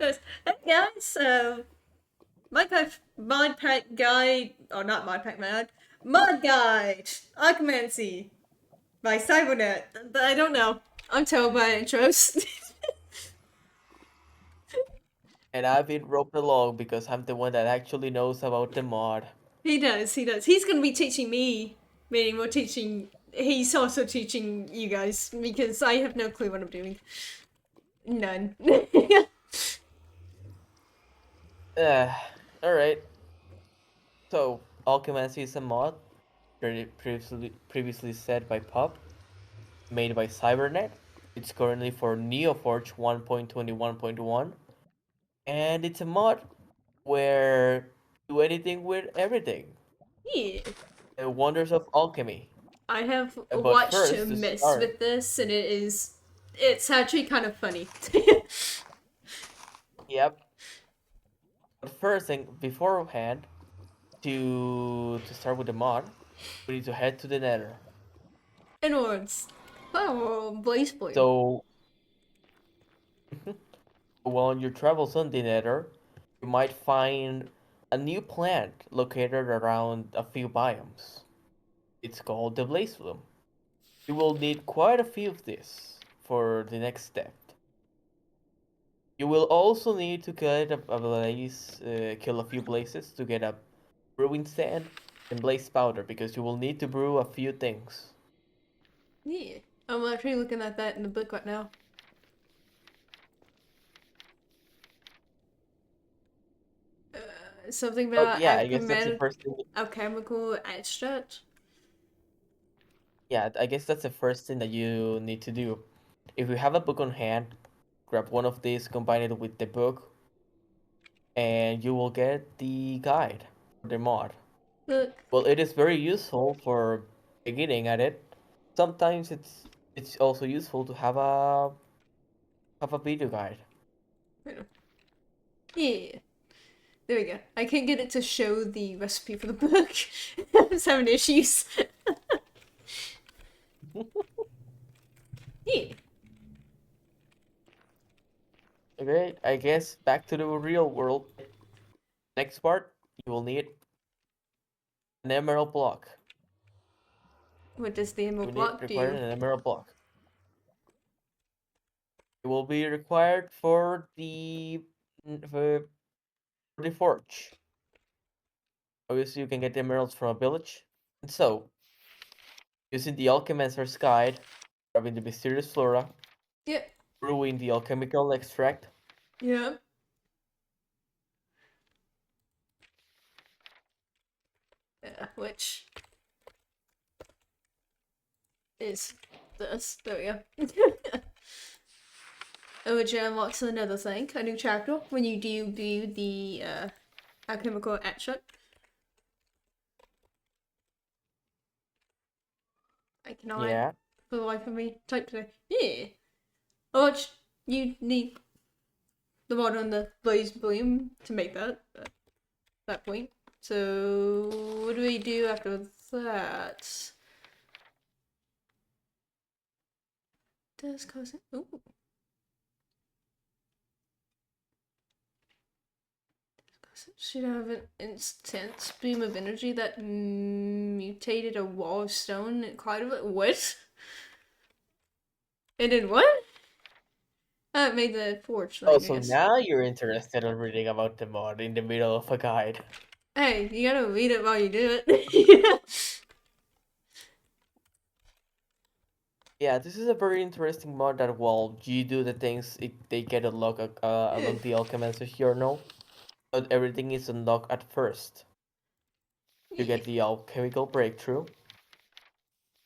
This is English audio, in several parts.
Hey guys, mod pack guide, or not mod pack mod guide, Alchemancy by Cybernet. I don't know. I'm terrible at intros. And I've been roped along because I'm the one that actually knows about the mod. He does. He's gonna be teaching me, meaning we're teaching. He's also teaching you guys because I have no clue what I'm doing. None. Uh, Alright. So, Alchemancy is a mod previously said by Pop, made by Cybernet. It's currently for Neoforge 1.21.1, and it's a mod where you do anything with everything. Yeah. The wonders of alchemy. I have But watched first, him to mess start, with this, and it's actually kind of funny. yep. But first thing, beforehand, to start with the mod, we need to head to the Nether. Inwards. Oh, Blaze Blue. So, while on your travels on the Nether, you might find a new plant located around a few biomes. It's called the Blaze Bloom. You will need quite a few of this for the next step. You will also need to get a blaze, kill a few blazes to get a brewing stand and blaze powder because you will need to brew a few things. Yeah. I'm actually looking at that in the book right now. Something Oh about yeah, I guess that's the first thing. alchemical extract. Yeah, I guess that's the first thing that you need to do. If you have a book on hand, grab one of these, combine it with the book, and you will get the guide for the mod. Look. Well, it is very useful for beginning at it. Sometimes it's also useful to have a video guide. Yeah. There we go. I can't get it to show the recipe for the book. I was having issues. Yeah. Okay, I guess back to the real world. Next part, you will need an emerald block. What does the You emerald need block require do? an emerald block. It will be required for the forge. Obviously, you can get the emeralds from a village. And so, using the Alchemancer's Guide, grabbing the mysterious flora, Yep. brewing the alchemical extract, Yeah. Yeah. Which is this. There we go. Which unlocks another thing, a new chapter, when you do the alchemical extract. I cannot, yeah. for the life of me, type today. Yeah. Which you need the mod on the Blaze Bloom to make that point. So what do we do after that? Does cause it? Ooh. Should have an instant beam of energy that mutated a wall of stone and cloud of it. What? It did what? It made the forge Oh, thing, I so guess. now you're interested in reading about the mod in the middle of a guide. Hey, you gotta read it while you do it. Yeah, this is a very interesting mod that while you do the things, they get unlocked along the Alchemancer's journal. But everything is unlocked at first. You Yeah. get the alchemical breakthrough,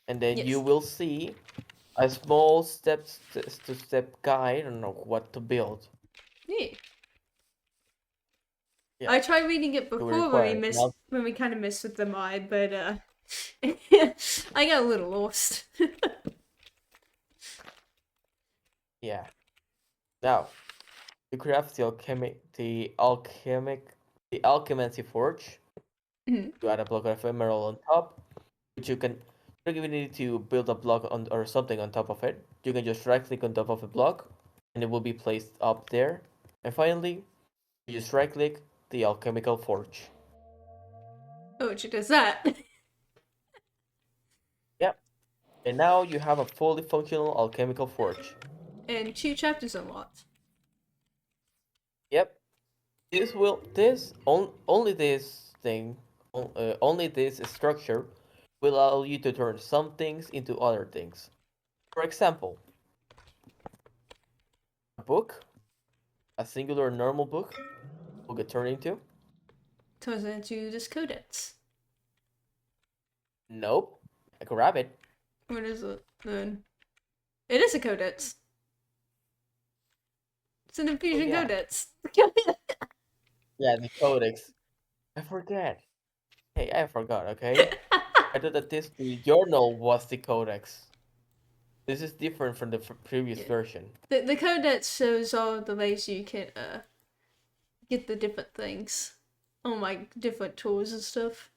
and then you Yes. will see a small step guide on what to build. Yeah. Yeah, I tried reading it you will before require it. Now, when we kind of missed with the mod, but I got a little lost. yeah. Now, you craft the alchemancy forge. Mhm. You add a block of emerald on top, which you can. You don't even need to build a block on or something on top of it. You can just right click on top of a block, and it will be placed up there. And finally, you just right click the alchemical forge. Oh, she does that. Yep. And now you have a fully functional alchemical forge. And 2 chapters unlocked. Yep. Only this thing, only this structure will allow you to turn some things into other things. For example, a book, a singular normal book, will get turned into. Turns it into this codex. Nope. I grab it. What is it then? It is a codex. It's an Oh infusion yeah. codex. Yeah, the codex. I forget. Hey, I forgot, okay? I thought that the journal was the codex. This is different from the previous Yeah. version. The codex shows all the ways you can get the different things. Oh my, different tools and stuff.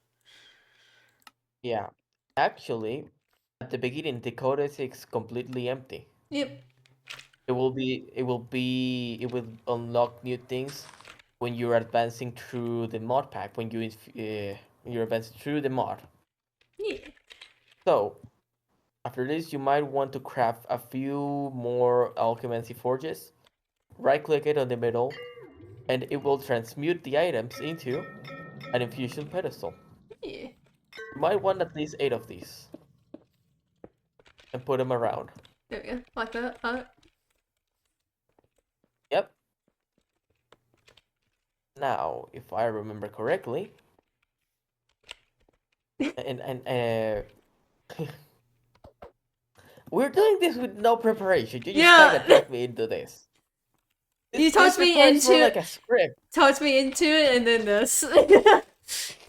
Yeah. Actually, at the beginning, the codex is completely empty. Yep. It will unlock new things when you're advancing through the mod pack, when you're advancing through the mod. Yeah. So, after this, you might want to craft a few more Alchemancy forges. Right click it on the middle, and it will transmute the items into an infusion pedestal. Yeah. You might want at least 8 of these and put them around. There we go. Like that. Yep. Now, if I remember correctly, and we're doing this with no preparation. You just kind Yeah. of dragged me into this. You This tossed me requires more into like a script. it, and then this.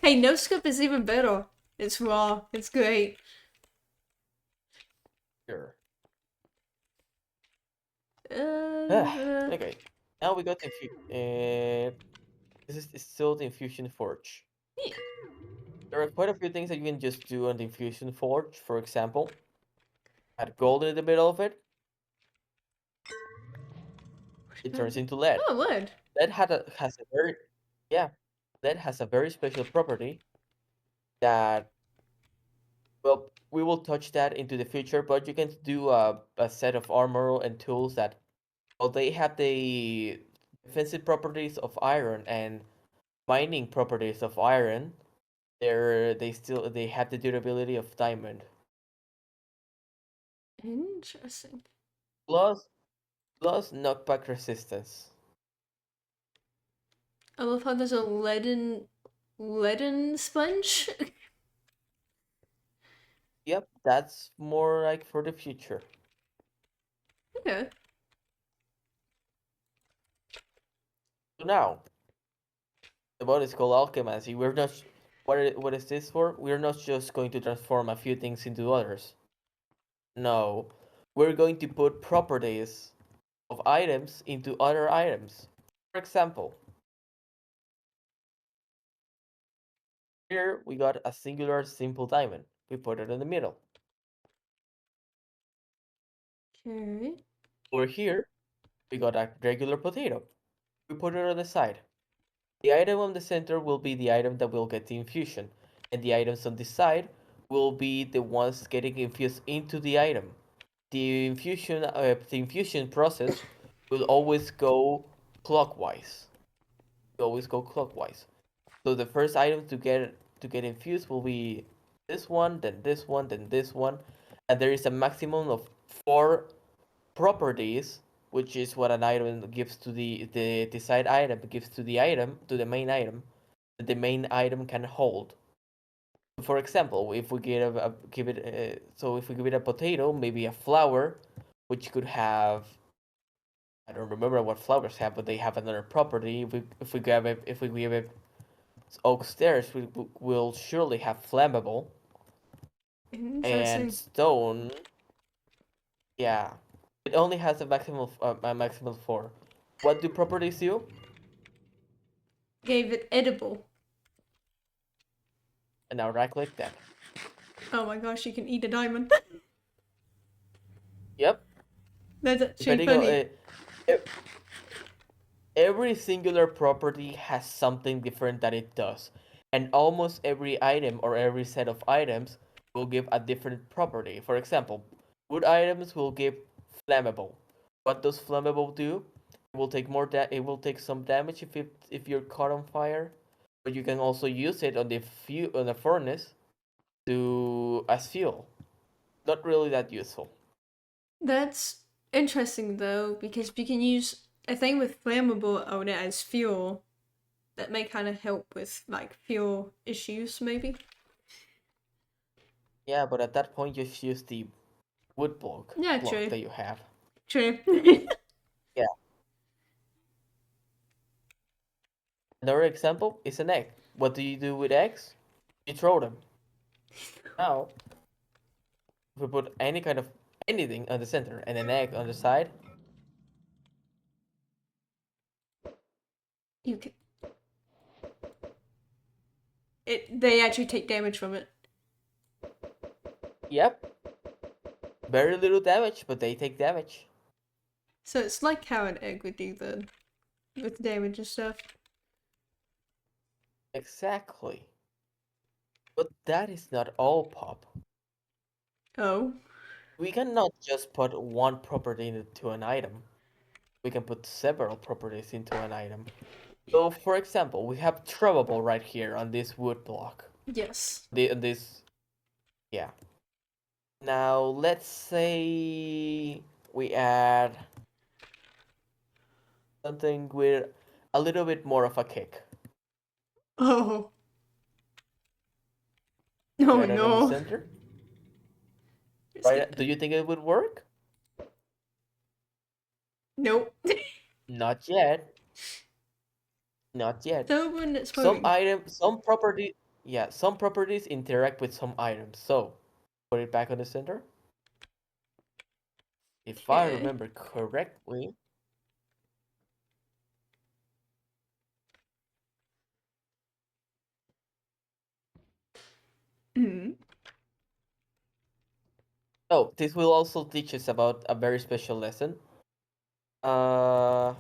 Hey, no scope is even better. It's raw. It's great. Sure. Uh, Okay. Now we got this is still the infusion forge. yeah. There are quite a few things that you can just do on the infusion forge. For example, add gold in the middle of it. It turns into lead. Oh, wood. Lead has a very yeah. Lead has a very special property that, well, we will touch that into the future, but you can do a set of armor and tools that, well, they have the defensive properties of iron and mining properties of iron. They have the durability of diamond. Interesting. Plus plus knockback resistance. I love how there's a leaden sponge. Yep, that's more like for the future. Okay. So now, the mod is called Alchemancy. We're not. What is this for? We're not just going to transform a few things into others. No, we're going to put properties of items into other items. For example, here we got a singular simple diamond. We put it in the middle. Okay. Over here, we got a regular potato. We put it on the side. The item on the center will be the item that will get the infusion, and the items on the side will be the ones getting infused into the item. The infusion process will always go clockwise. Always go clockwise. So the first item to get infused will be this one, then this one, then this one, and there is a maximum of 4 properties, which is what an item gives to the side item gives to the item to the main item that the main item can hold. For example, if we if we give it a potato, maybe a flower, which could have, I don't remember what flowers have, but they have another property. If we give it oak stairs, we will surely have flammable and Interesting. stone. Yeah, it only has a maximum of 4. What do properties do? Gave it edible. And now right click that. Oh my gosh, you can eat a diamond. Yep. That's actually Depending on funny. it, every singular property has something different that it does. And almost every item or every set of items will give a different property. For example, wood items will give flammable. What does flammable do? It will take it will take some damage if you're caught on fire, but you can also use it on the furnace to as fuel. Not really that useful. That's interesting though, because you can use a thing with flammable on it as fuel. That may kind of help with like fuel issues, maybe. Yeah, but at that point, just use the wood Yeah, block true. that you have. True. Yeah. Another example is an egg. What do you do with eggs? You throw them. Now, if we put any kind of anything on the center and an egg on the side, You can. They actually take damage from it. yep, very little damage, but they take damage. So it's like how an egg would do then, with damage and stuff. Exactly. But that is not all, Pop. Oh. We cannot just put one property into an item. We can put several properties into an item. So, for example, we have throwable right here on this wood block. Yes. This, yeah. Now, let's say we add something with a little bit more of a kick. Oh. You Oh add it on the no. center. Right? Do you think it would work? Nope. Not yet. Not yet. So when it's floating. Some properties interact with some items. So, put it back on the center. If I Okay. remember correctly, Hmm. oh, this will also teach us about a very special lesson. Uh,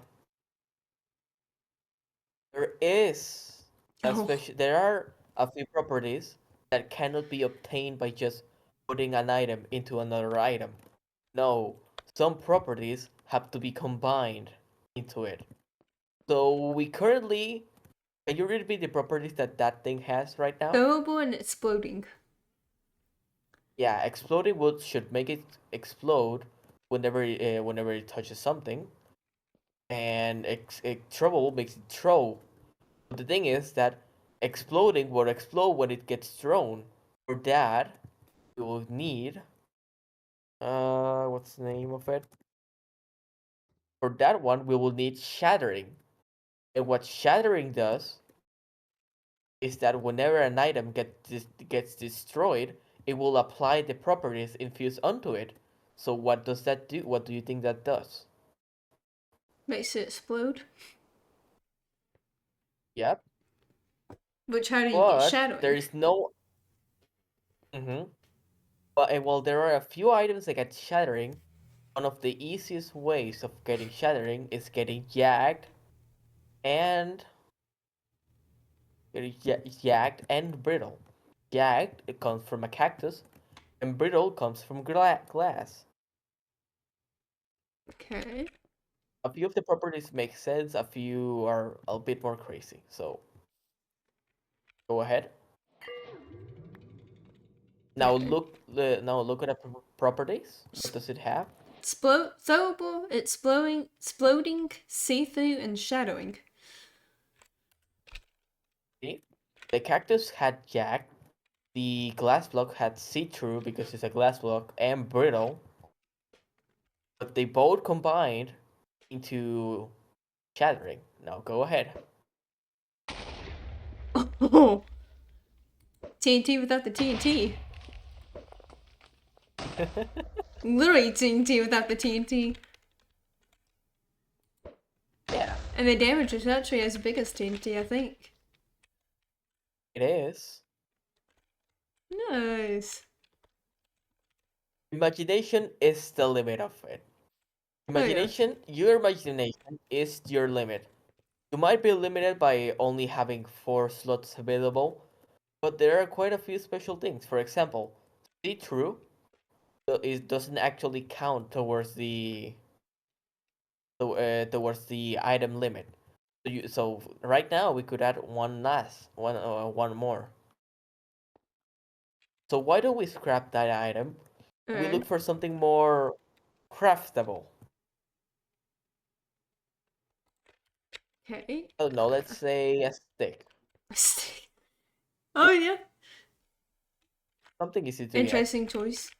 there is Oh. there are a few properties that cannot be obtained by just putting an item into another item. No, some properties have to be combined into it. So we currently, can you read me the properties that thing has right now? Thermal and exploding. Yeah, exploding wood should make it explode whenever it touches something, and trouble makes it throw. But the thing is that exploding will explode when it gets thrown. For that, we will need what's the name of it? For that one, we will need shattering. And what shattering does is that whenever an item gets destroyed, it will apply the properties infused onto it. So what does that do? What do you think that does? Makes it explode. Yep. Which how do you get But there shadowing? is no. Mm-hmm. But while there are a few items that get shattering, one of the easiest ways of getting shattering is getting jagged and jagged and brittle. Jagged it comes from a cactus, and brittle comes from glass. Okay. A few of the properties make sense, a few are a bit more crazy. So go ahead. Okay. Now look at the properties. What does it have? Throwable, exploding, see-through, and shadowing. See? The cactus had jagged. The glass block had see-through because it's a glass block and brittle. But they both combined into shattering. Now go ahead. Oh. TNT without the TNT. Literally TNT without the TNT. Yeah, And the damage is actually as big as TNT, I think. it is. Nice. Imagination is the limit of it. Oh yeah. Your imagination is your limit. You might be limited by only having 4 slots available, but there are quite a few special things. For example, see-through it doesn't actually count towards the item limit. So right now we could add one more. So why don't we scrap that item? We look Alright. for something more craftable. Okay. I don't know, let's say a stick. Oh yeah. Something easy to get. Interesting choice.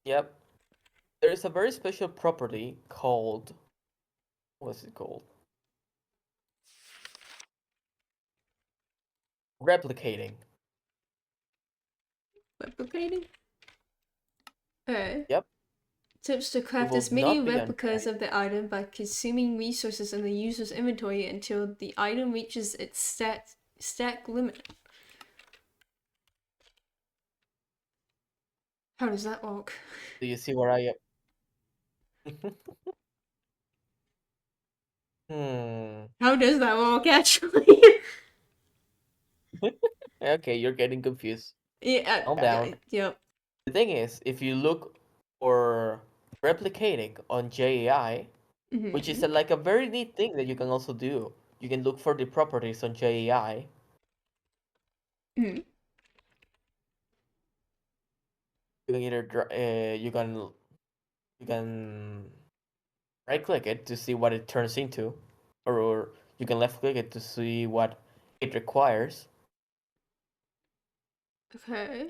Yep. There is a very special property called, what's it called? Replicating. Replicating? Alright. Yep. Tips to It craft will as many not be on replicas site. of the item by consuming resources in the user's inventory until the item reaches its stack limit. How does that work? Do you see where I am? Hmm. How does that work actually? Okay, you're getting confused. Yeah, Calm down. yep. The thing is, if you look for replicating on JAI, which is Mm-hmm. like a very neat thing that you can also do, you can look for the properties on JAI. Mm-hmm. You can you can right click it to see what it turns into, or you can left click it to see what it requires. Okay.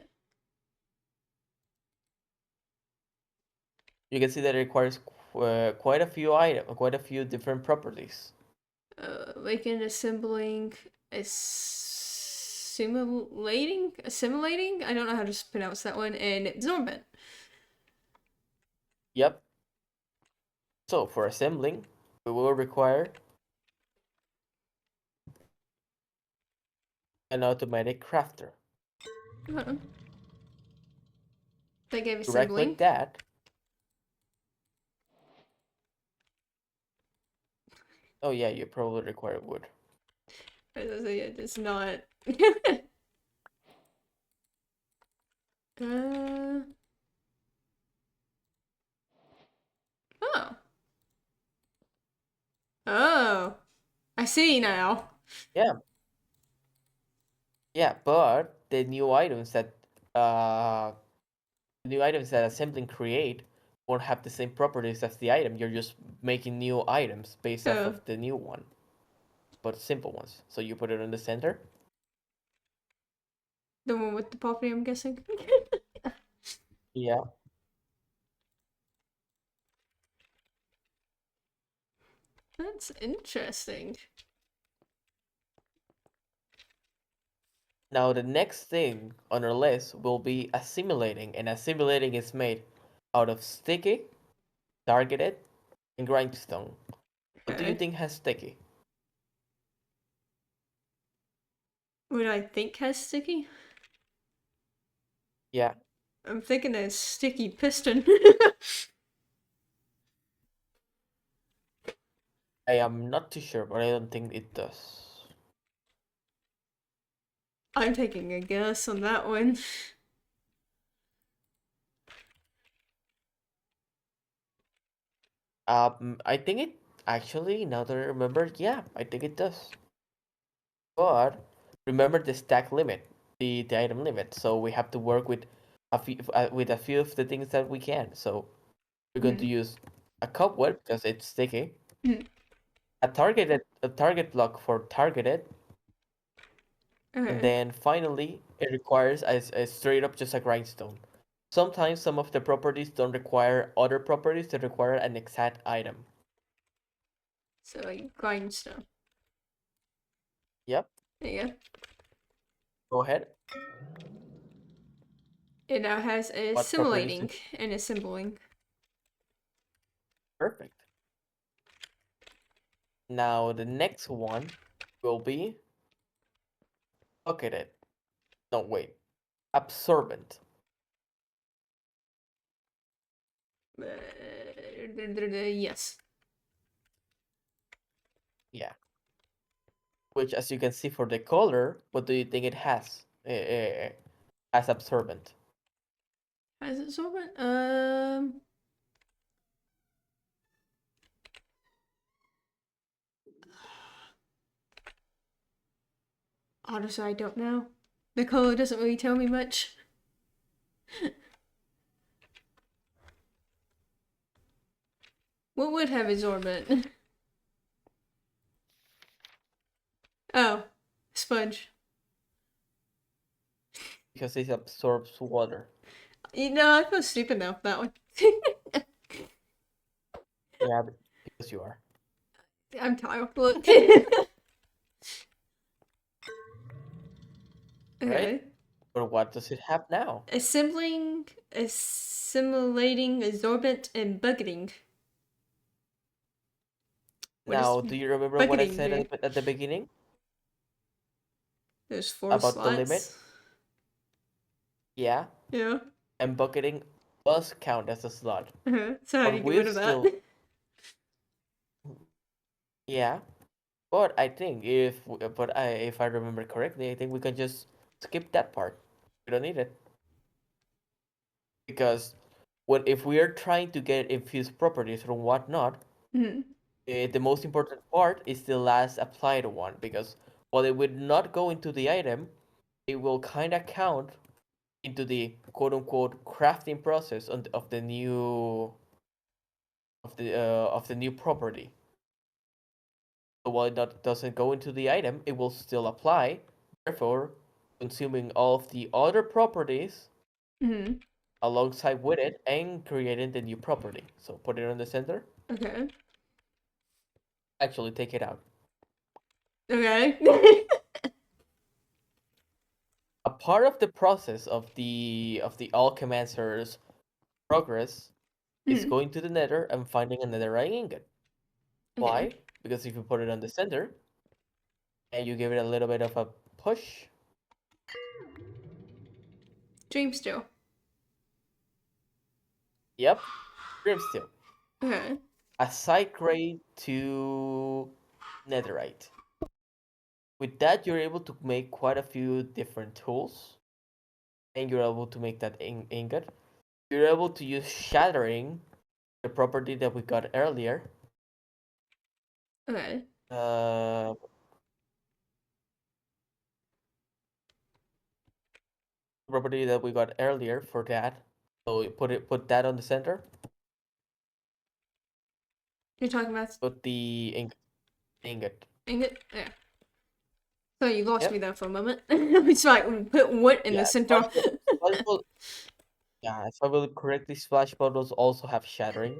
You can see that it requires quite a few different properties. Making, assembling, assimilating. I don't know how to pronounce that one. And absorbent. Yep. So for assembling, we will require an automatic crafter. Uh-oh. They gave Right assembling. click that. Oh yeah, you probably require wood. It's not. uh. Oh. Oh. I see now. Yeah, yeah, but uh the new items that assembling create won't have the same properties as the item. You're just making new items based off Oh. of the new one, but simple ones. So you put it in the center. The one with the property, I'm guessing. Yeah. That's interesting. Now the next thing on our list will be assimilating, and assimilating is made out of sticky, targeted, and grindstone. What do you Okay. think has sticky? What I think has sticky? Yeah, I'm thinking a sticky piston. I am not too sure, but I don't think it does. I'm taking a guess on that one. I think it actually, now that I remember, yeah, I think it does. But remember the stack limit, the item limit. So we have to work with a few of the things that we can. So we're going to Mm. use a cobweb because it's sticky, Mm. a target block for targeted, and Okay. then finally it requires a straight up just a grindstone. Sometimes some of the properties don't require other properties; they require an exact item. So like grindstone. Yep. There you go. Go ahead. It now has What properties? assimilating and assembling. Perfect. Now the next one will be bucketed. No, wait. Absorbent. Yes. which, as you can see for the color, what do you think it has? As absorbent. Has it sorbent? Honestly, I don't know. The color doesn't really tell me much. What would have absorbent? Oh, sponge. Because it absorbs water. You know, I feel stupid now for that one. Yeah, because you are. I'm tired. Look. Right? Okay. But what does it have now? Assimilating, absorbent, and bucketing. What does Now, do you remember what I bucketing said do? at the beginning There's 4 about the limit? slots. Yeah, Yeah. and bucketing does count as a slot. So how do But you get we've rid of that? still, yeah. But I think if I remember correctly, I think we can just skip that part. We don't need it because what if we are trying to get infused properties or whatnot, Mm-hmm. the most important part is the last applied one because while it would not go into the item, it will kind of count into the quote unquote crafting process of the new of the new property. So while it doesn't go into the item, it will still apply, therefore consuming all of the other properties Mm-hmm. alongside with it and creating the new property. So put it on the center. Okay. Actually, take it out. Okay. A part of the process of the Alchemancer's progress is Mm-hmm. going to the Nether and finding a Netherite ingot. Okay. Why? Because if you put it on the center and you give it a little bit of a push, Dream still. yep, Grimsteel. Okay. A side grade to Netherite. With that, you're able to make quite a few different tools, and you're able to make that ingot. You're able to use shattering, the property that we got earlier. Okay. Uh, property that we got earlier for that. So you put that on the center. You're talking about Put the ingot. ingot? Yeah. So you lost me Yep. there for a moment. It's like put wood in the Yeah. center. Yeah, if I will correctly, splash bottles also have shattering,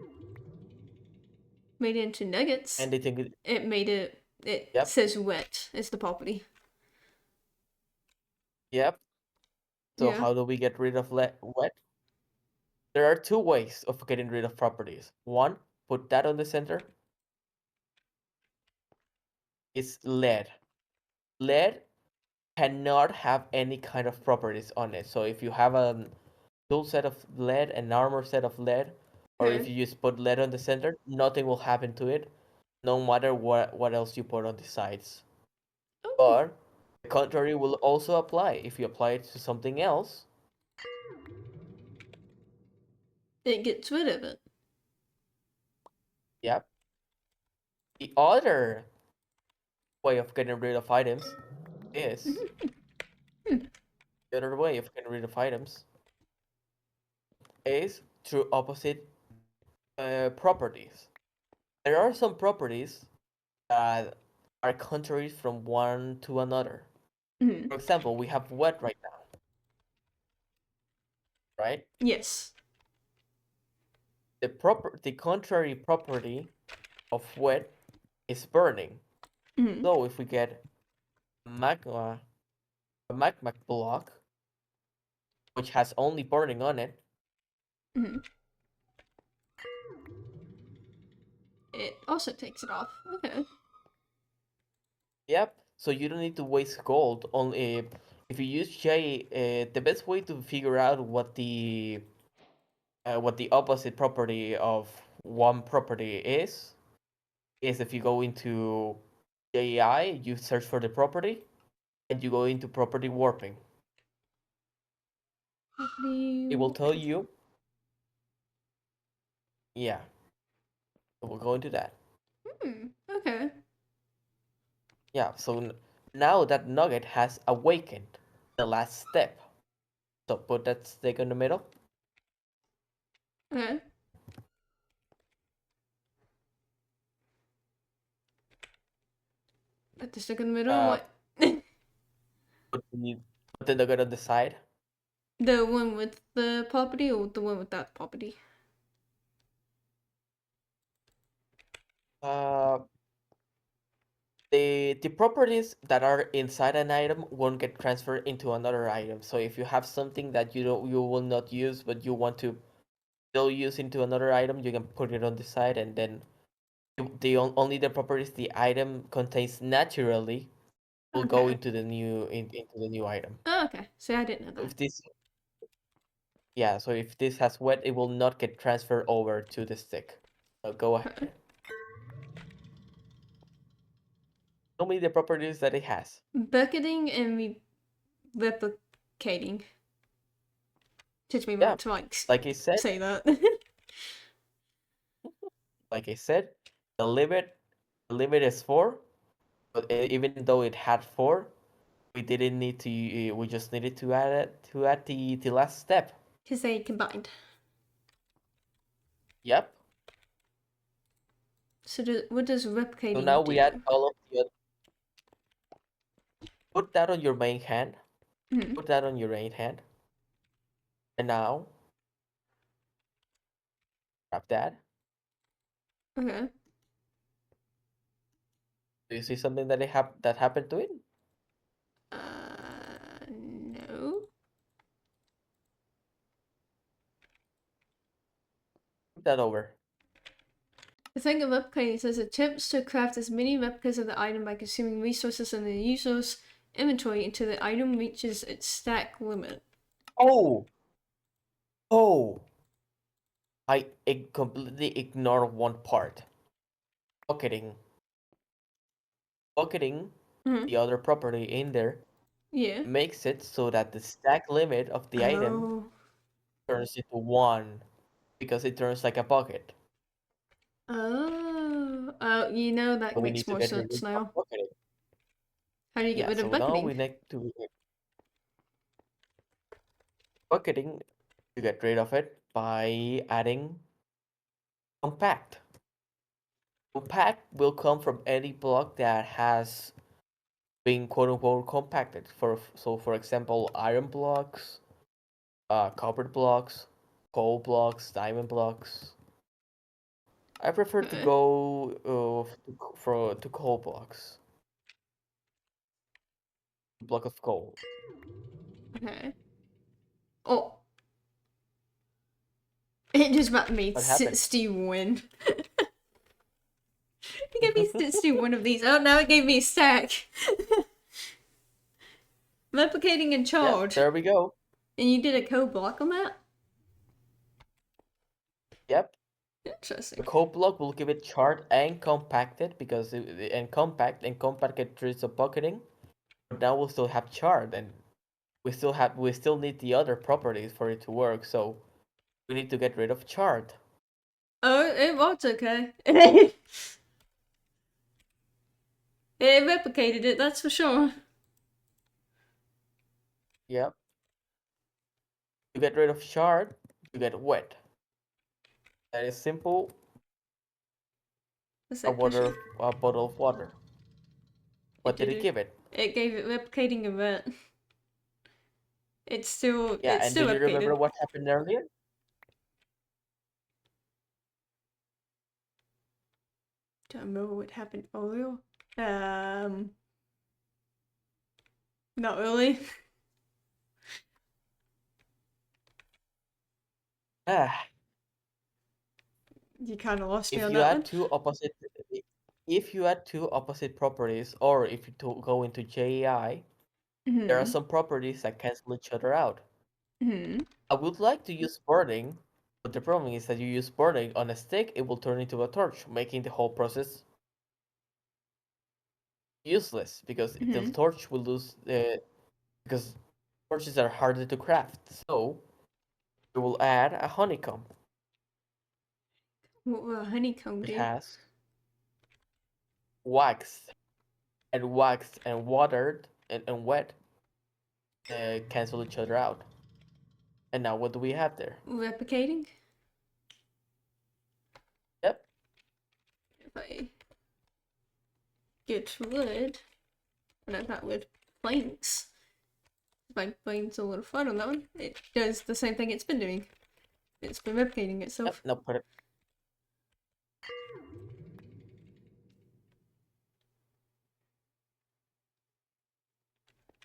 Made it into nuggets. and they think It made it. It yep, says wet. It's the property. yep. So Yeah. how do we get rid of wet? There are two ways of getting rid of properties. One, put that on the center. Is lead. Lead cannot have any kind of properties on it. So if you have a tool set of lead, an armor set of lead, or if Okay. you just put lead on the center, nothing will happen to it, no matter what else you put on the sides. Oh, But the contrary will also apply. If you apply it to something else, it gets rid of it. yep. The other way of getting rid of items is the other way of getting rid of items is through opposite properties. There are some properties that are contrary from one to another. Mm-hmm. For example, we have wet right now, right? Yes. The contrary property of wet is burning. Mm-hmm. So if we get magma a magma block which has only burning on it, Mm-hmm. It also takes it off. Okay. yep. So you don't need to waste gold. Only if you use J, the best way to figure out what the opposite property of one property is if you go into AI, you search for the property, and you go into property warping. It will tell you, yeah, we'll go into that. Okay. Yeah, so now that nugget has awakened the last step. So put that stick in the middle. Okay. Put the stick in the middle. Uh, What? put the nugget on the side. The one with the property or the one without property? Uh, the properties that are inside an item won't get transferred into another item. So if you have something that you will not use but you want to still use into another item, you can put it on the side, and then only the properties the item contains naturally will go Okay. into the new item. Oh, okay. So I didn't know that. If this Yeah, so if this has wet, it will not get transferred over to the stick. So go ahead. Okay. Tell me the properties that it has. Bucketing and replicating. Teach me Yeah, not to like I said, say that. like I said, the limit is 4, but even though it had 4, we didn't need to. We just needed to add the last step. Because they combined. Yep. So what does So replicating now we add do? all of the other. Put that on your main hand. Mm-hmm. Put that on your main hand. And now grab that. Okay. Do you see something that happened to it? No. Put that over. The thing of replicating says attempts to craft as many replicas of the item by consuming resources in the user's inventory until the item reaches its stack limit. Oh, oh! I completely ignore one part. Bucketing. Bucketing, Mm-hmm. the other property in there, Yeah. makes it so that the stack limit of the item Oh. turns into 1 because it turns like a bucket. Oh. Oh, you know, that So we makes need to more get rid sense of now. bucketing. How do you get Yeah, rid of so now bucketing? we need to bucketing to get rid of it by adding compact. Compact will come from any block that has been quote unquote compacted. For example, iron blocks, copper blocks, coal blocks, diamond blocks. I prefer to Okay. go to coal blocks. Block of coal. Okay. Oh. It just about made What happened? Steve win. It gave me Steve one of these. Oh, now it gave me a stack. Replicating and Yeah, charge. there we go. And you did a code block on that? Yep. The Interesting. coal block will give it charred and compacted because and compact get rid of bucketing. But now we'll still have charred, and we still need the other properties for it to work. So we need to get rid of charred. Oh, it was okay. It replicated it, that's for sure. Yep. To get rid of charred, you get wet. That is simple. What's A that pushing? water, a bottle of water. It What did did it it. give it? It gave it replicating event. Yeah, It's and still do you replicated. remember what happened earlier? Do I remember what happened earlier? Um, Not really. Ah, You kind of lost me if on you that add one. two opposite, if you add two opposite properties, or if you go into JEI, there are Hmm. some properties that cancel each other out. Hmm. I would like to use burning, but the problem is that you use burning on a stick, it will turn into a torch, making the whole process useless because the Mm-hmm. torch will lose because torches are harder to craft. So we will add a honeycomb. What will a honeycomb It do? has waxed and watered and wet cancel each other out. And now what do we have there? Replicating? Yep. If I get wood, and I've got wood planks, if I find a little fun on that one, it does the same thing it's been doing. It's been replicating Yep. itself. Now put it.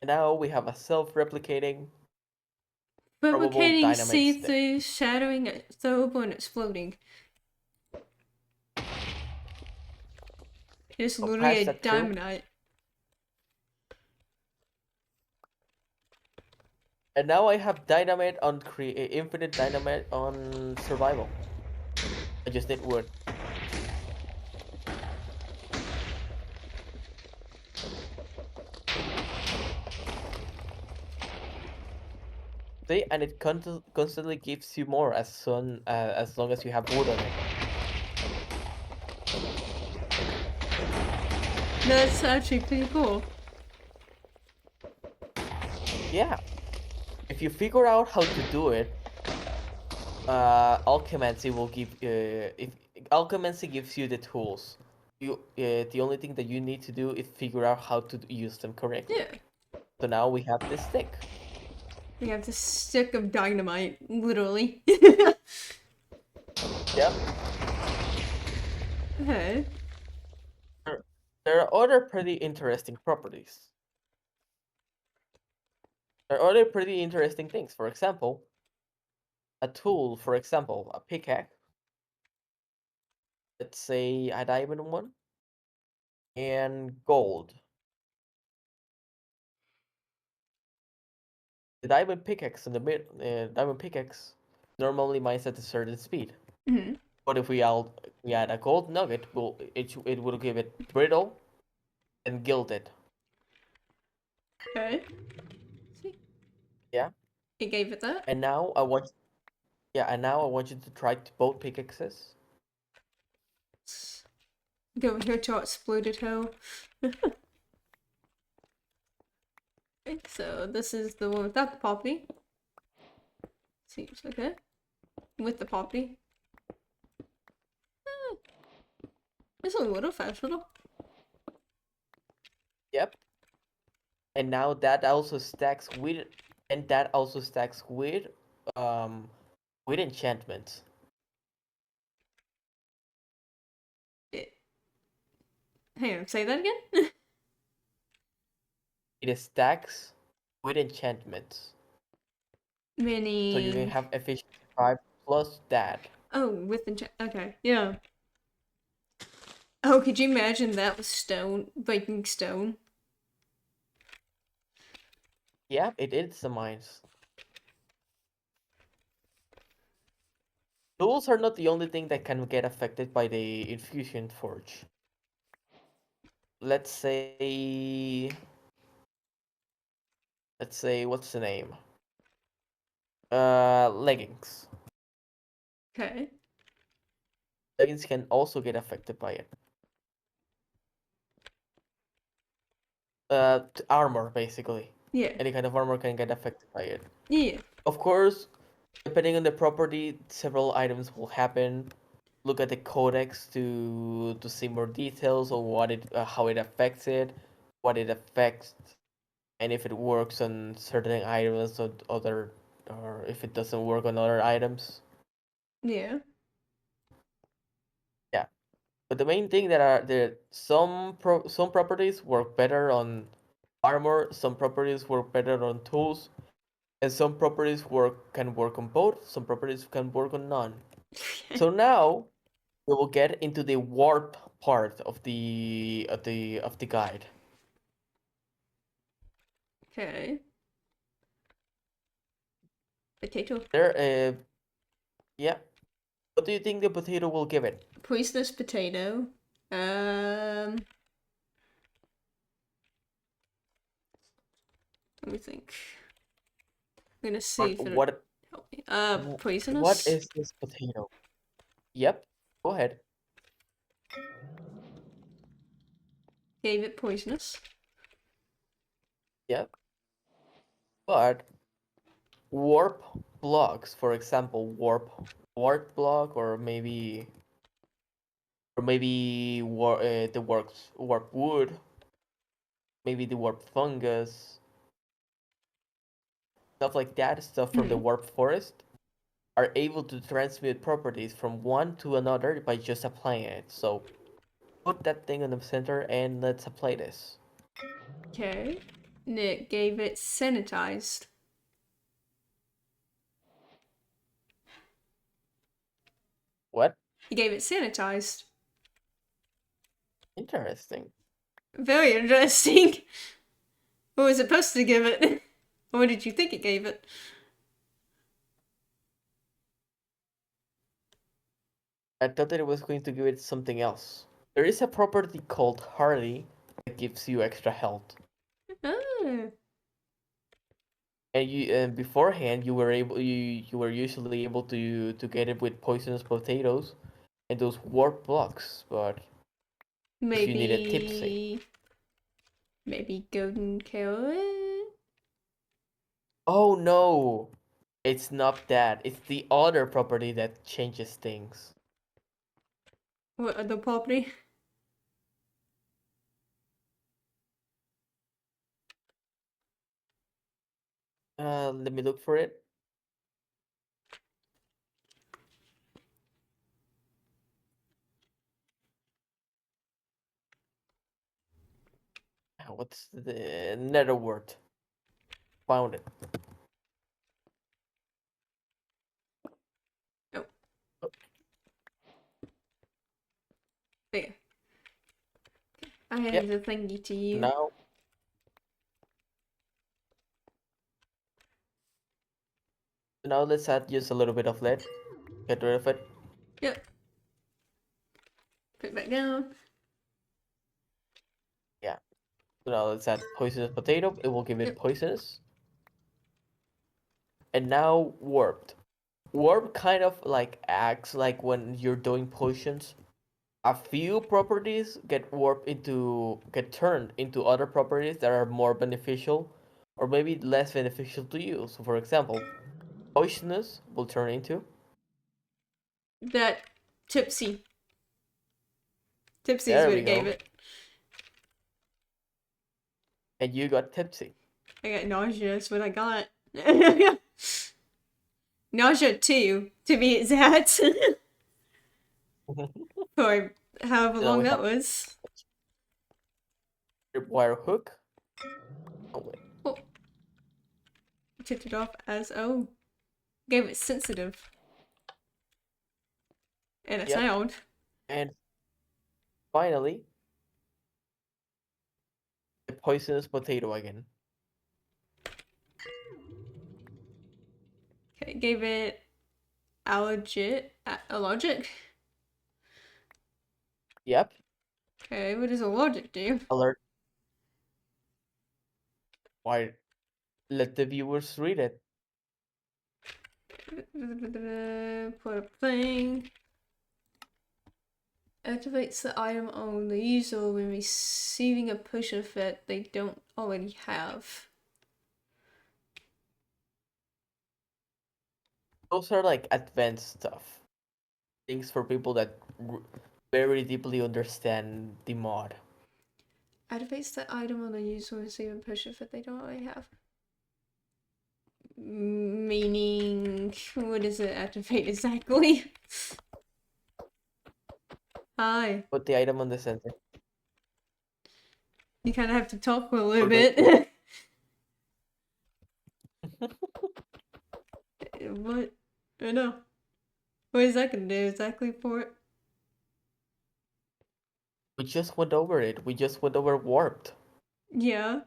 And now we have a self-replicating probable Replicating, dynamite see stick. through, shadowing, throwable, and exploding. It's I'll literally pass a that through. dynamite. And now I have dynamite on infinite dynamite on survival. I just need wood. See, and it constantly gives you more as long as you have wood on it. That's actually pretty cool. Yeah. If you figure out how to do it, Alchemancy will give. If Alchemancy gives you the tools, the only thing that you need to do is figure out how to use them correctly. Yeah. So now we have this stick. We have this stick of dynamite, literally. Yep. Okay. There are other pretty interesting properties. There are other pretty interesting things. For example, a tool. For example, a pickaxe. Let's say a diamond one and gold. The diamond pickaxe in the diamond pickaxe normally mines at a certain speed. Mm-hmm. But if we add a gold nugget, it will give it brittle and gilded. Okay. See? Yeah. It gave it that. And now I want and now I want you to try both pickaxes. Go over here to our exploded hell. Okay, so this is the one without the property. Seems okay. With the property. It's a little fast little. Yep. And now that also stacks with with enchantments. It... Hang on, say that again? It stacks with enchantments. So you can Meaning... have efficiency 5 plus that. Oh, with enchant... Okay, yeah. Oh, could you imagine that with stone? Breaking stone? Yeah, it is the mines. Tools are not the only thing that can get affected by the infusion forge. Let's say what's the name? Leggings. Okay. Leggings can also get affected by it. Armor basically. Yeah. Any kind of armor can get affected by it. Yeah. Of course, depending on the property, several items will happen. Look at the codex to see more details on how it affects it, what it affects, and if it works on certain items or if it doesn't work on other items. Yeah. Yeah, but the main thing that are there some properties work better on armor, some properties work better on tools, and some properties can work on both. Some properties can work on none. So now we will get into the warp part of the guide. Okay. Potato. Yeah. What do you think the potato will give it? Poisonous potato. Um... Let me think. I'm gonna see if it'll What help me. what Poisonous. is this potato? Yep. Go ahead. Gave it poisonous. Yep. But warp blocks, for example, warp block, or maybe the warp wood, maybe the warp fungus, stuff like that, stuff from the Hmm. warp forest, are able to transmute properties from one to another by just applying it. So put that thing in the center and let's apply this. Okay. Nick gave it sanitized. What? He gave it sanitized. Interesting. Very interesting. What was it supposed to give it? What did you think it gave it? I thought that it was going to give it something else. There is a property called Hardy that gives you extra health. Oh. And beforehand you were usually able to get it with poisonous potatoes and those warp blocks, but if you need a tipsy. Maybe golden carrot? Oh no! It's not that. It's the other property that changes things. What other property? Let me look for it. What's the nether word? Found it. Oh. There. I have Yep. the thingy to you. Now let's add just a little bit of lead. Get rid of it. Yep. Put it back down. Yeah. So now let's add poisonous potato. It will give it Yep. poisonous. And now warped. Warp kind of like acts like when you're doing potions. A few properties get turned into other properties that are more beneficial or maybe less beneficial to you. So for example, poisonous will turn into That tipsy. Tipsy is there what we it gave go. it. And you got tipsy. I got nausea, that's what I got. Nausea 2, to be exact. For however Now long we that have was. wire hook. Oh wait. Oh. Tipped it off as, oh. Gave it sensitive. And a Yep. sound. And finally, the poisonous potato again. Okay, gave it allergic. Yep. Okay, what does allergic do? Alert. Why? Let the viewers read it. Put a thing. Activates the item on the user when receiving a push effect they don't already have. Those are like advanced stuff. Things for people that very deeply understand the mod. Activates the item on the user when receiving a push effect they don't already have. Meaning, what does it activate exactly? Hi. Put the item on the center. You kind of have to talk a little Or the bit. What? I know. What is that gonna do exactly for it? we just went over it. We just went over warped. Yeah.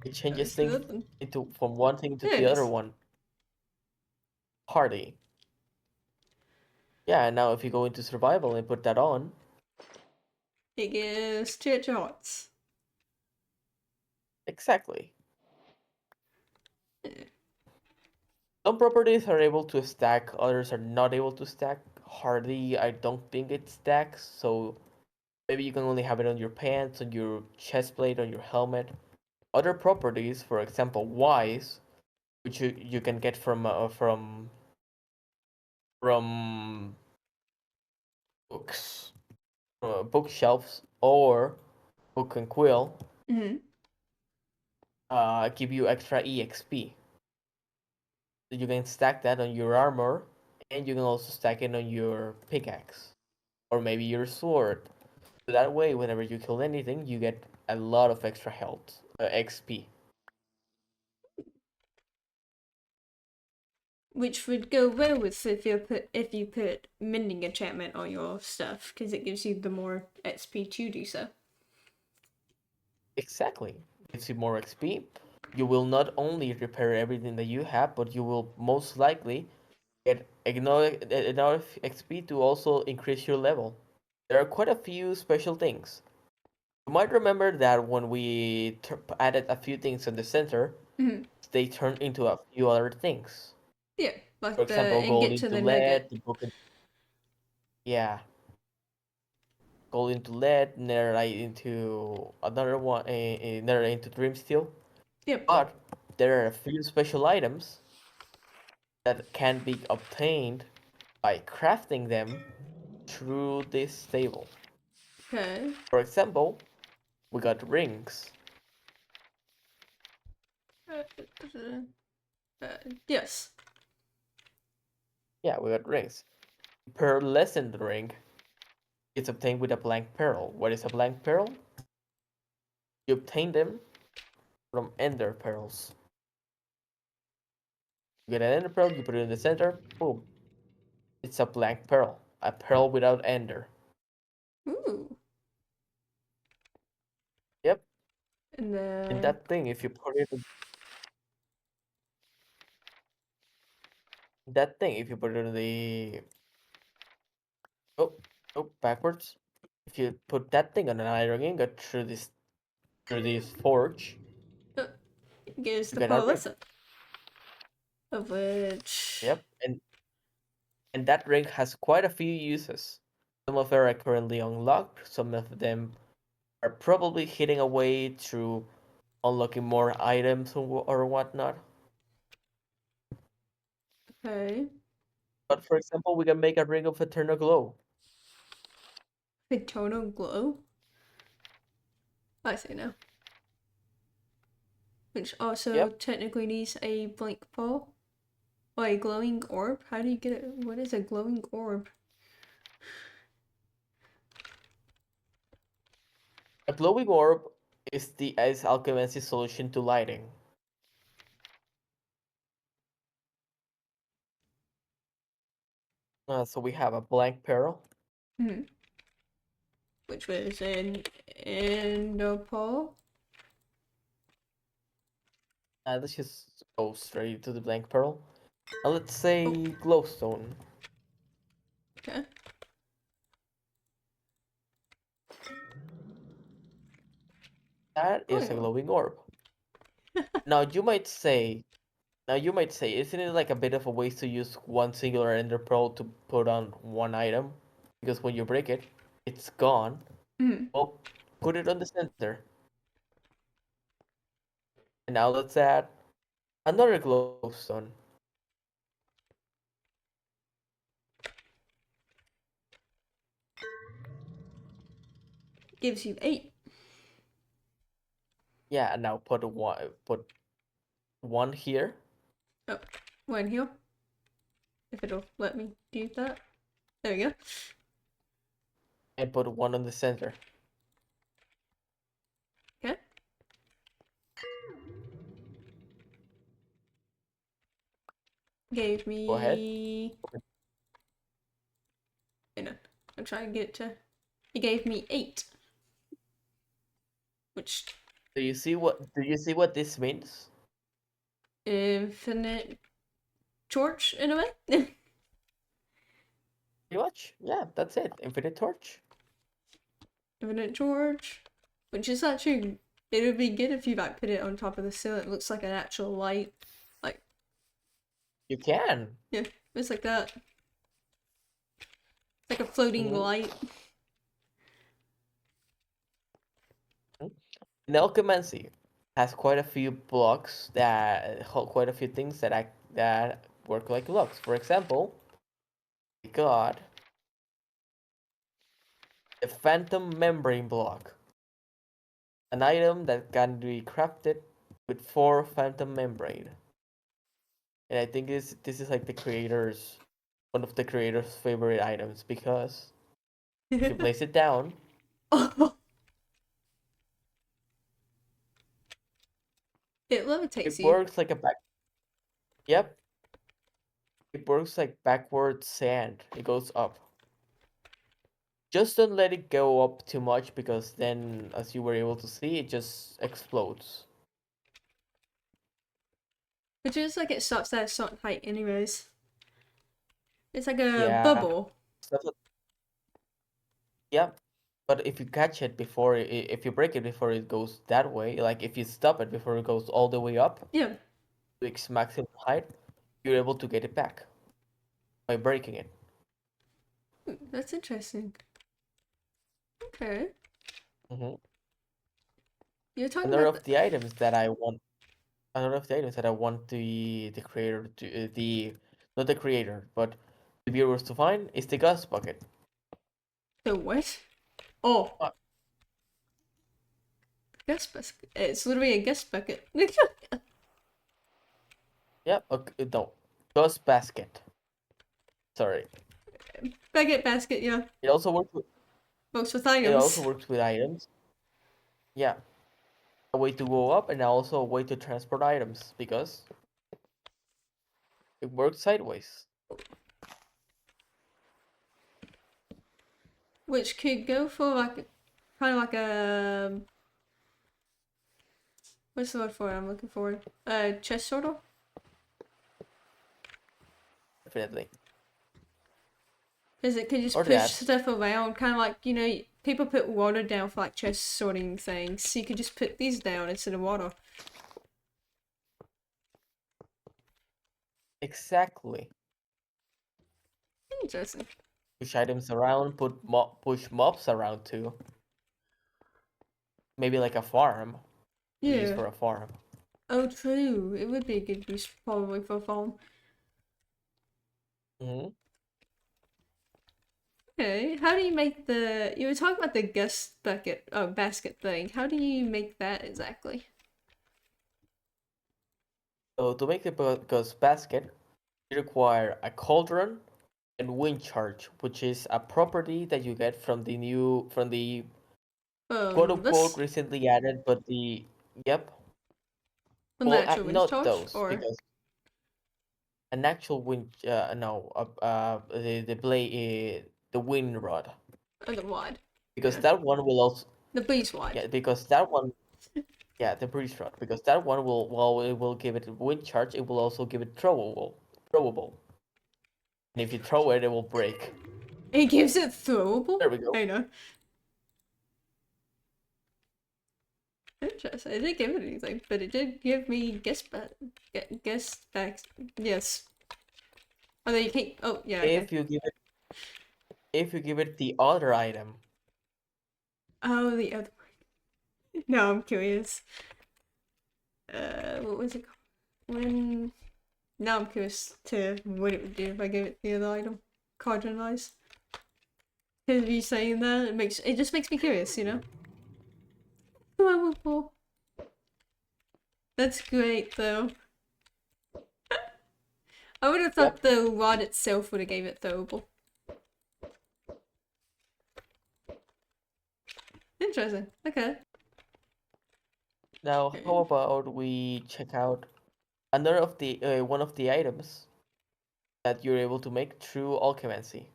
It changes That's things nothing. into from one thing to There it the other is. one. Party. Yeah, and now if you go into survival and put that on, It gives 2 extra hearts. Exactly. Some properties are able to stack, others are not able to stack. Hardly, I don't think it stacks, so maybe you can only have it on your pants, on your chest plate, on your helmet. Other properties, for example, wise, which you can get from books, bookshelves, or book and quill, Mm-hmm. give you extra EXP. You can stack that on your armor, and you can also stack it on your pickaxe, or maybe your sword. So that way, whenever you kill anything, you get a lot of extra health, XP. Which would go well with if you put mending enchantment on your stuff, because it gives you the more XP to do so. Exactly. Gives you more XP. You will not only repair everything that you have, but you will most likely get enough XP to also increase your level. There are quite a few special things. You might remember that when we added a few things in the center, Mm-hmm. they turned into a few other things. Yeah, For like example, the gold ingot to into the lead, nugget. the book, yeah, gold into lead, netherite into another one, netherite into dream steel. Yep. But there are a few special items that can be obtained by crafting them through this table. Okay. For example, we got rings. Uh, yes. Yeah, we got rings. Pearlescent ring is obtained with a blank pearl. What is a blank pearl? You obtain them from ender pearls. You get an ender pearl, you put it in the center, boom. It's a blank pearl. A pearl without ender. Ooh. Yep. And And then that thing, if you put it in that thing, if you put it in the oh, backwards. If you put that thing on an iron ingot through this forge, uh, gives you the get a ring. pearlescent, of which Yep, and that ring has quite a few uses. Some of them are currently unlocked. Some of them are probably hidden away through unlocking more items or whatnot. okay, But for example, we can make a ring of eternal glow. eternal glow. I see now. Which also Yep, technically needs a blank pearl. Or a glowing orb. How do you get it? What is a glowing orb? a glowing orb is Alchemancy's solution to lighting. So we have a blank pearl. Hmm. Which was in the pearl. Let's just go straight to the blank pearl. Let's say Oh, glowstone. okay. That is a Oh, glowing orb. Now you might say, isn't it like a bit of a waste to use one singular ender pearl to put on one item? Because when you break it, it's gone. hmm. Well, put it on the center. And now let's add another glowstone. Gives you 8. Yeah, and now put one here Oh, one here. If it'll let me do that. There we go. and put one on the center. Okay. Gave Go ahead. me. Hang on. I'm trying to get it to. He gave me 8. Which. Do you see what this means? Infinite torch in a way? Pretty much. Yeah, that's it. Infinite torch. Infinite torch. Which is actually It would be good if you like put it on top of the ceiling. It looks like an actual light. Like You can. yeah, it's like that. It's like a floating Mhm. light. And Alchemancy has quite a few blocks that hold quite a few things that work like blocks. For example, we got a phantom membrane block, an item that can be crafted with 4 phantom membrane. And I think this is like the creator's one of the creator's favorite items because if you place it down, Oh, it levitates it you. works like a back. Yep, it works like backward sand. It goes up. Just don't let it go up too much because then, as you were able to see, it just explodes. Which is like it stops at a certain height, anyways. It's like a Yeah. bubble. Stuff like- Yep. But if you catch it before, if you break it before it goes that way, like if you stop it before it goes all the way up Yeah, to its maximum height, you're able to get it back by breaking it. that's interesting. Okay, Hmm. you're talking Another about of the items that I want, another of the items that I want the creator to the not the creator, but the viewers to find is the gas bucket. the what? Oh, Uh, guest bucket. It's literally a guest bucket. yeah, okay, no, gas basket. Sorry. Baguette basket, yeah. It also works with Most with it also items. works with items. Yeah, a way to go up and also a way to transport items because it works sideways. Which could go for like kind of like a what's the word for it I'm looking for? A chest sorter? Definitely. Because it could just Or push that. stuff around, kind of like, you know, people put water down for like chest sorting things. So you could just put these down instead of water. Exactly. Interesting. Push items around, push mobs around too. Maybe like a farm. Be used Yeah. for a farm. Oh, true. It would be a good use probably for a farm. Hmm. Okay, how do you make the? You were talking about the guest bucket, basket thing. How do you make that exactly? So to make the ghost basket, you require a cauldron and wind charge, which is a property that you get from the quote unquote This recently added, but the yep. from the Well, actual winch not torch, those or because an actual wind. No, the blade, the wind rod, the wad? because Yeah, that one will also the beast wad. yeah because that one yeah the breeze rod because that one will while it will give it wind charge, it will also give it throwable, and if you throw it, it will break. It gives it throwable. There we go. I know. Interesting. It didn't give it anything, but it did give me guest backs. Yes. Oh, then you can't. Oh, yeah. Okay. If you give it the other item, Oh, the other. No, I'm curious. What was it called? When now I'm curious to what it would do if I gave it the other item. Cardinalize. Because you saying that it just makes me curious, you know? Throwable. That's great though. I would have thought yep. the rod itself would have gave it throwable. Interesting. Okay. Now, how Okay. about we check out another of the one of the items that you're able to make through Alchemancy,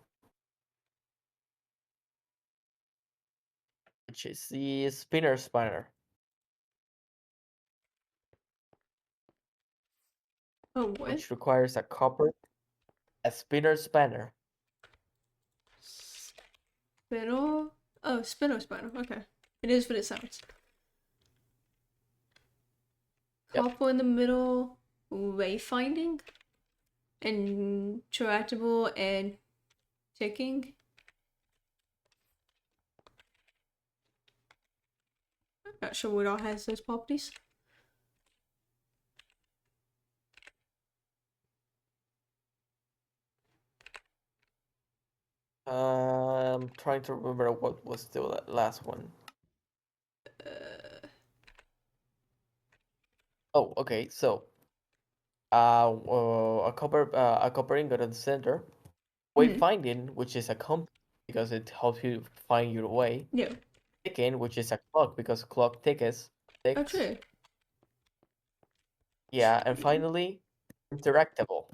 which is the spinner spanner, Oh, what? which requires a spinner spanner. Spinel? Oh, Spinel Spinel. Okay. It is what it sounds. copper in the middle, wayfinding, and interactable and ticking. Not sure what all has those properties. I'm trying to remember what was the last one. Oh, okay. So, a copper ingot in the center. Wayfinding, which is a compass because it helps you find your way. Yeah. Ticking, which is a clock because clock ticks. Oh, true. Yeah, and finally, interactable,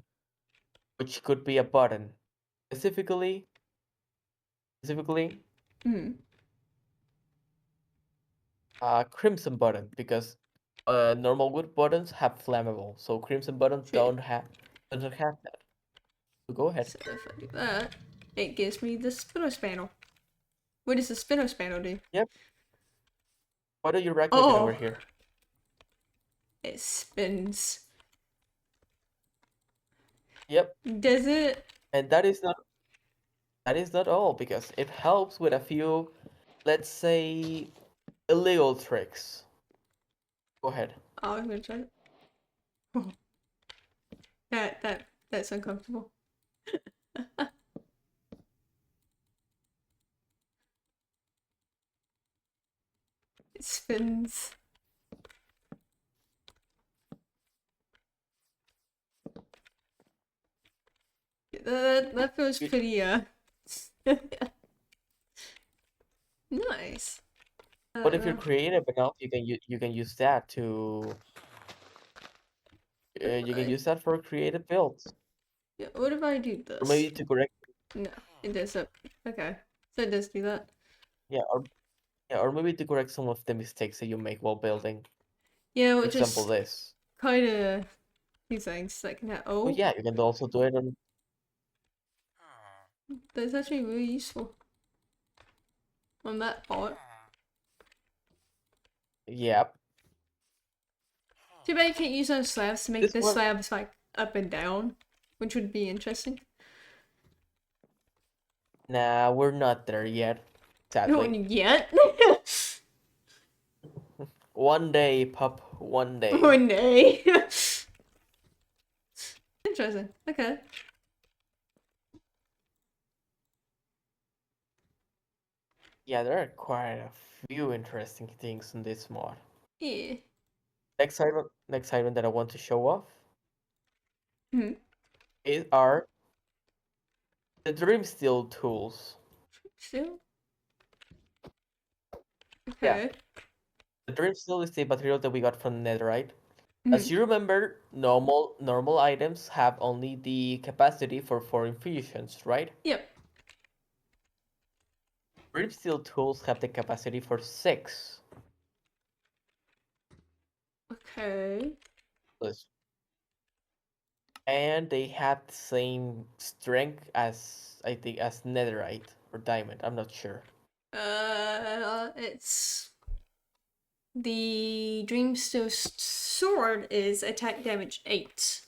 which could be a button. Specifically, crimson button because normal wood buttons have flammable, so crimson buttons True. don't have that. So go ahead. So if I do that, it gives me the spinner's panel. What does the spinner's panel do? Yep. What are you right clicking over here? It spins. Yep. Does it? And that is not all because it helps with a few, let's say, illegal tricks. Go ahead. Oh, I'm gonna try it. Oh. That's uncomfortable. It spins. That feels pretty nice. But if you're creative enough, you can use that to you can use that for creative builds. Yeah, what if I do Or this? maybe to correct. No, it does it. Okay, so it does do that. Yeah, or maybe to correct some of the mistakes that you make while building. Yeah, For which example, is this. kind of two things that can happen. Oh Oh, yeah, you can also do it on. that's actually really useful on that part. Yep. Too bad you can't use those slabs to make This the one. slabs like up and down, which would be interesting. Nah, we're not there yet. No Sadly. one yet. One day, pup. One day. One day. Interesting. Okay. Yeah, there are quite a few interesting things in this mod. Yeah. Next item that I want to show off Hmm. are the Dream Steel tools. Still. Yeah, Okay. the Dream Steel is the material that we got from Netherite. Hmm. As you remember, normal items have only the capacity for 4 infusions, right? Yep. Dream Steel tools have the capacity for 6. Okay. And they have the same strength as I think as Netherite or Diamond. I'm not sure. It's the Dreamstone sword is attack damage 8,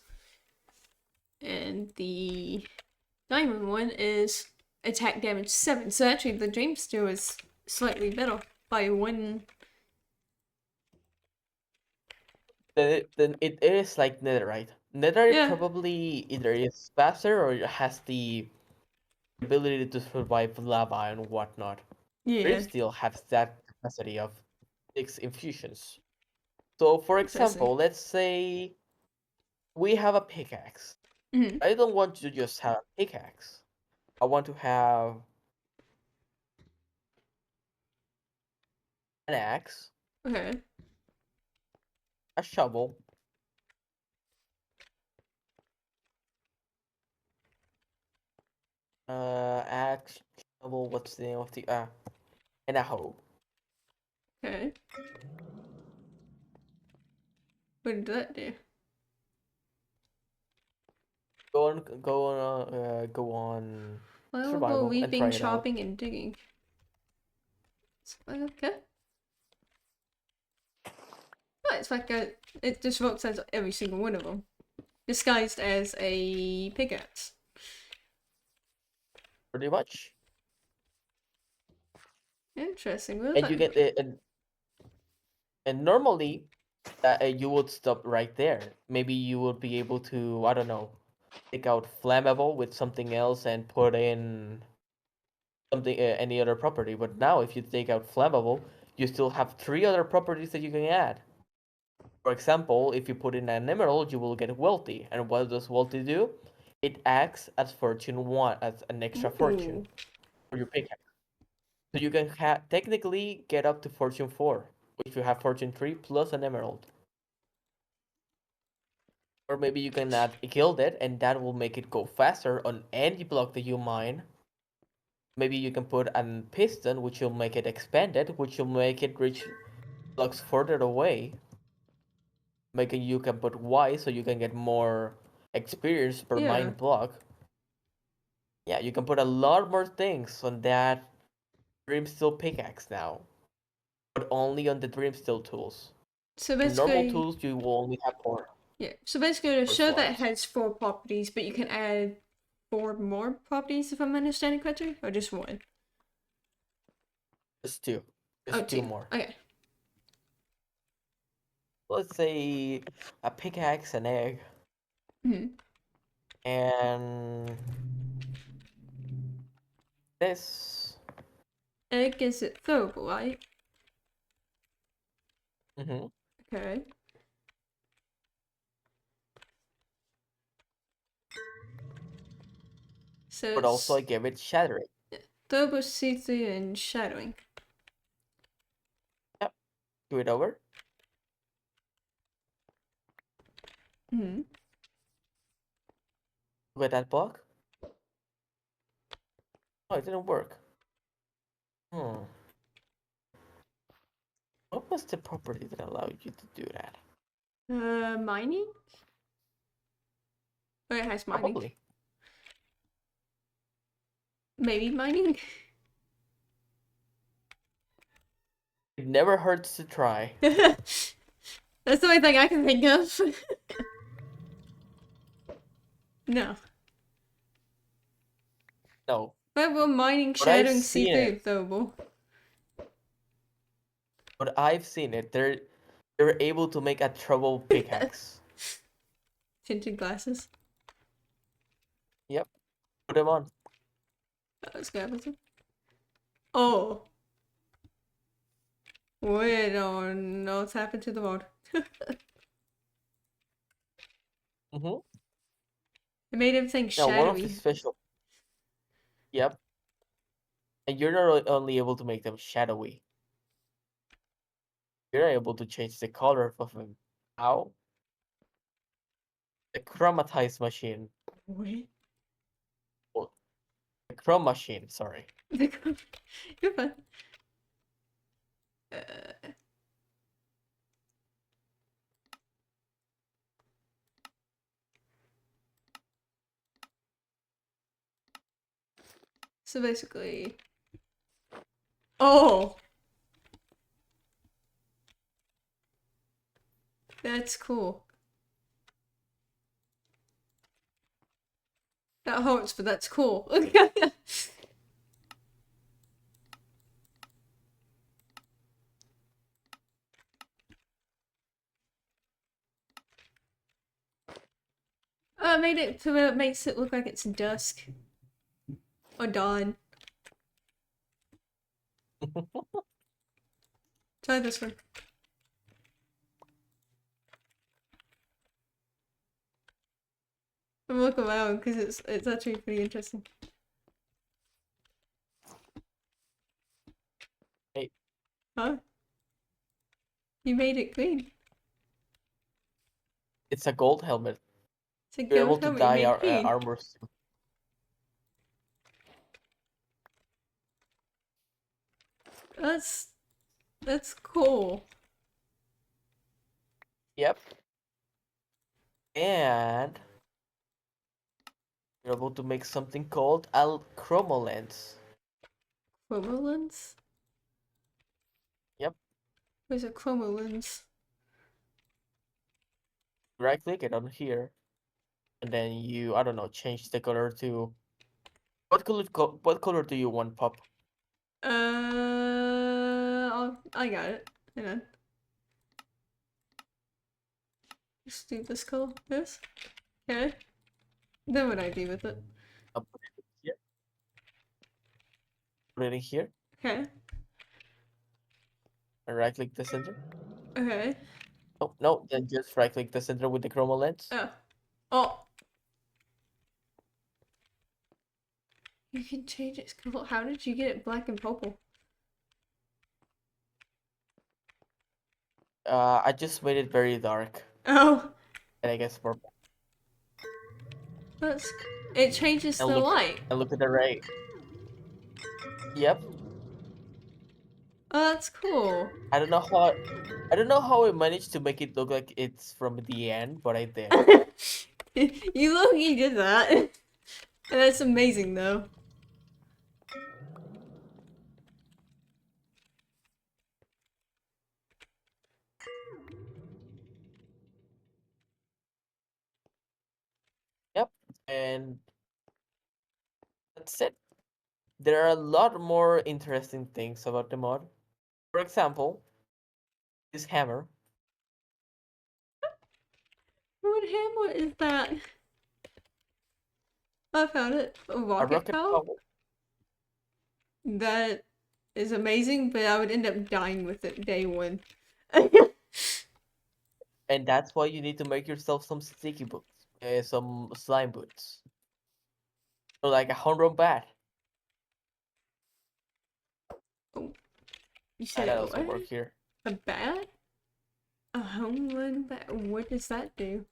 and the diamond one is attack damage 7. So actually, the Dreamstone is slightly better by 1. Then it is like Netherite. Netherite Yeah. probably either is faster or it has the ability to survive lava and whatnot. Yeah. Steel has that capacity of 6 infusions. So, for Interesting. example, let's say we have a pickaxe. Mm-hmm. I don't want to just have a pickaxe. I want to have an axe, Okay. a shovel, axe, shovel. What's the name of the and a hoe. Okay. What did that do? Go on Flammable, survival and try weaving, it out. chopping, and digging. Okay. it's like it just looks as every single one of them, disguised as a pickaxe. Pretty much. Interesting. What And you get it, and normally you would stop right there. Maybe you would be able to, I don't know, take out flammable with something else and put in something any other property. But now, if you take out flammable, you still have 3 other properties that you can add. For example, if you put in an emerald, you will get wealthy. And what does wealthy do? It acts as fortune 1, as an extra fortune for your pickaxe. So you can technically get up to fortune 4 if you have fortune 3 plus an emerald. Or maybe you can add gilded, and that will make it go faster on any block that you mine. Maybe you can put a piston, which will make it expanded, which will make it reach blocks further away. Making you can put Y so you can get more experience per Yeah. mined block. Yeah, you can put a lot more things on that Dreamsteel pickaxe now. But only on the Dreamsteel tools. So On normal basically, tools, you will only have 4. yeah. So basically, to 4 show that it slots. has 4 properties, but you can add 4 more properties if I'm understanding correctly, or just 1? Just 2. Oh, Just 2 2. more. Okay. Let's say a pickaxe, an egg, Hmm. and this. Egg is it throwable, right? Mm-hmm. Okay. So But also I it's give it shattering. throwable, see-through, and shadowing. Yep. Do it over. Hmm. With that block. Oh, it didn't work. Hmm. What was the property that allowed you to do that? Mining? Oh, it has mining. Probably. Maybe mining? It never hurts to try. That's the only thing I can think of. No. No. But will mining, But I've shadowing, seen see-through it. throwable? But I've seen it. They're able to make a trouble pickaxe. Tinted glasses. Yep. Put them on. Let's go with it. Oh. Wait, oh no, what's happened to the mod? Mm-hmm. It made everything Now one of the shadowy. special. Yep. And you're not only able to make them shadowy. You're able to change the color of them. How? The chromatized machine. Wait. Well, the chrome machine, sorry. You're fine. Uh, so basically... Oh! That's cool. That hurts, but that's cool. I made it to where it makes it look like it's dusk. Or dawn. Try this one. I'm looking around because it's actually pretty interesting. Hey. Huh? You made it green. It's a gold helmet. It's a You're able gold to helmet you dye made our green. armor. That's cool. Yep. And you're able to make something called a chroma lens. Chroma lens? Yep. Where's a chroma lens? Right click it on here, and then you, I don't know, change the color to what color do you want, Pop? I got it. Hang on. Just do this color. This. Okay. Then what I do with it? I'll put it in here. Put it in here, Okay. and right click the center. Okay. Oh no, then just right click the center with the chroma lens. Oh. Oh. You can change its color. How did you get it black and purple? I just made it very dark, Oh. and I guess purple. That's. It changes And the look, light. and look at the ray. Yep. Oh, that's cool. I don't know how. I don't know how I managed to make it look like it's from the end, but I did. You look, you did that. And that's amazing, though. Yep. And that's it. There are a lot more interesting things about the mod. For example, this hammer. What hammer is that? I found it. A A rocket rocket power? power. That is amazing, but I would end up dying with it day one. And that's why you need to make yourself some sticky boots, some slime boots. So like a home run bat. Oh, you And said that it also work what? here. A bat? A home run bat? What does that do?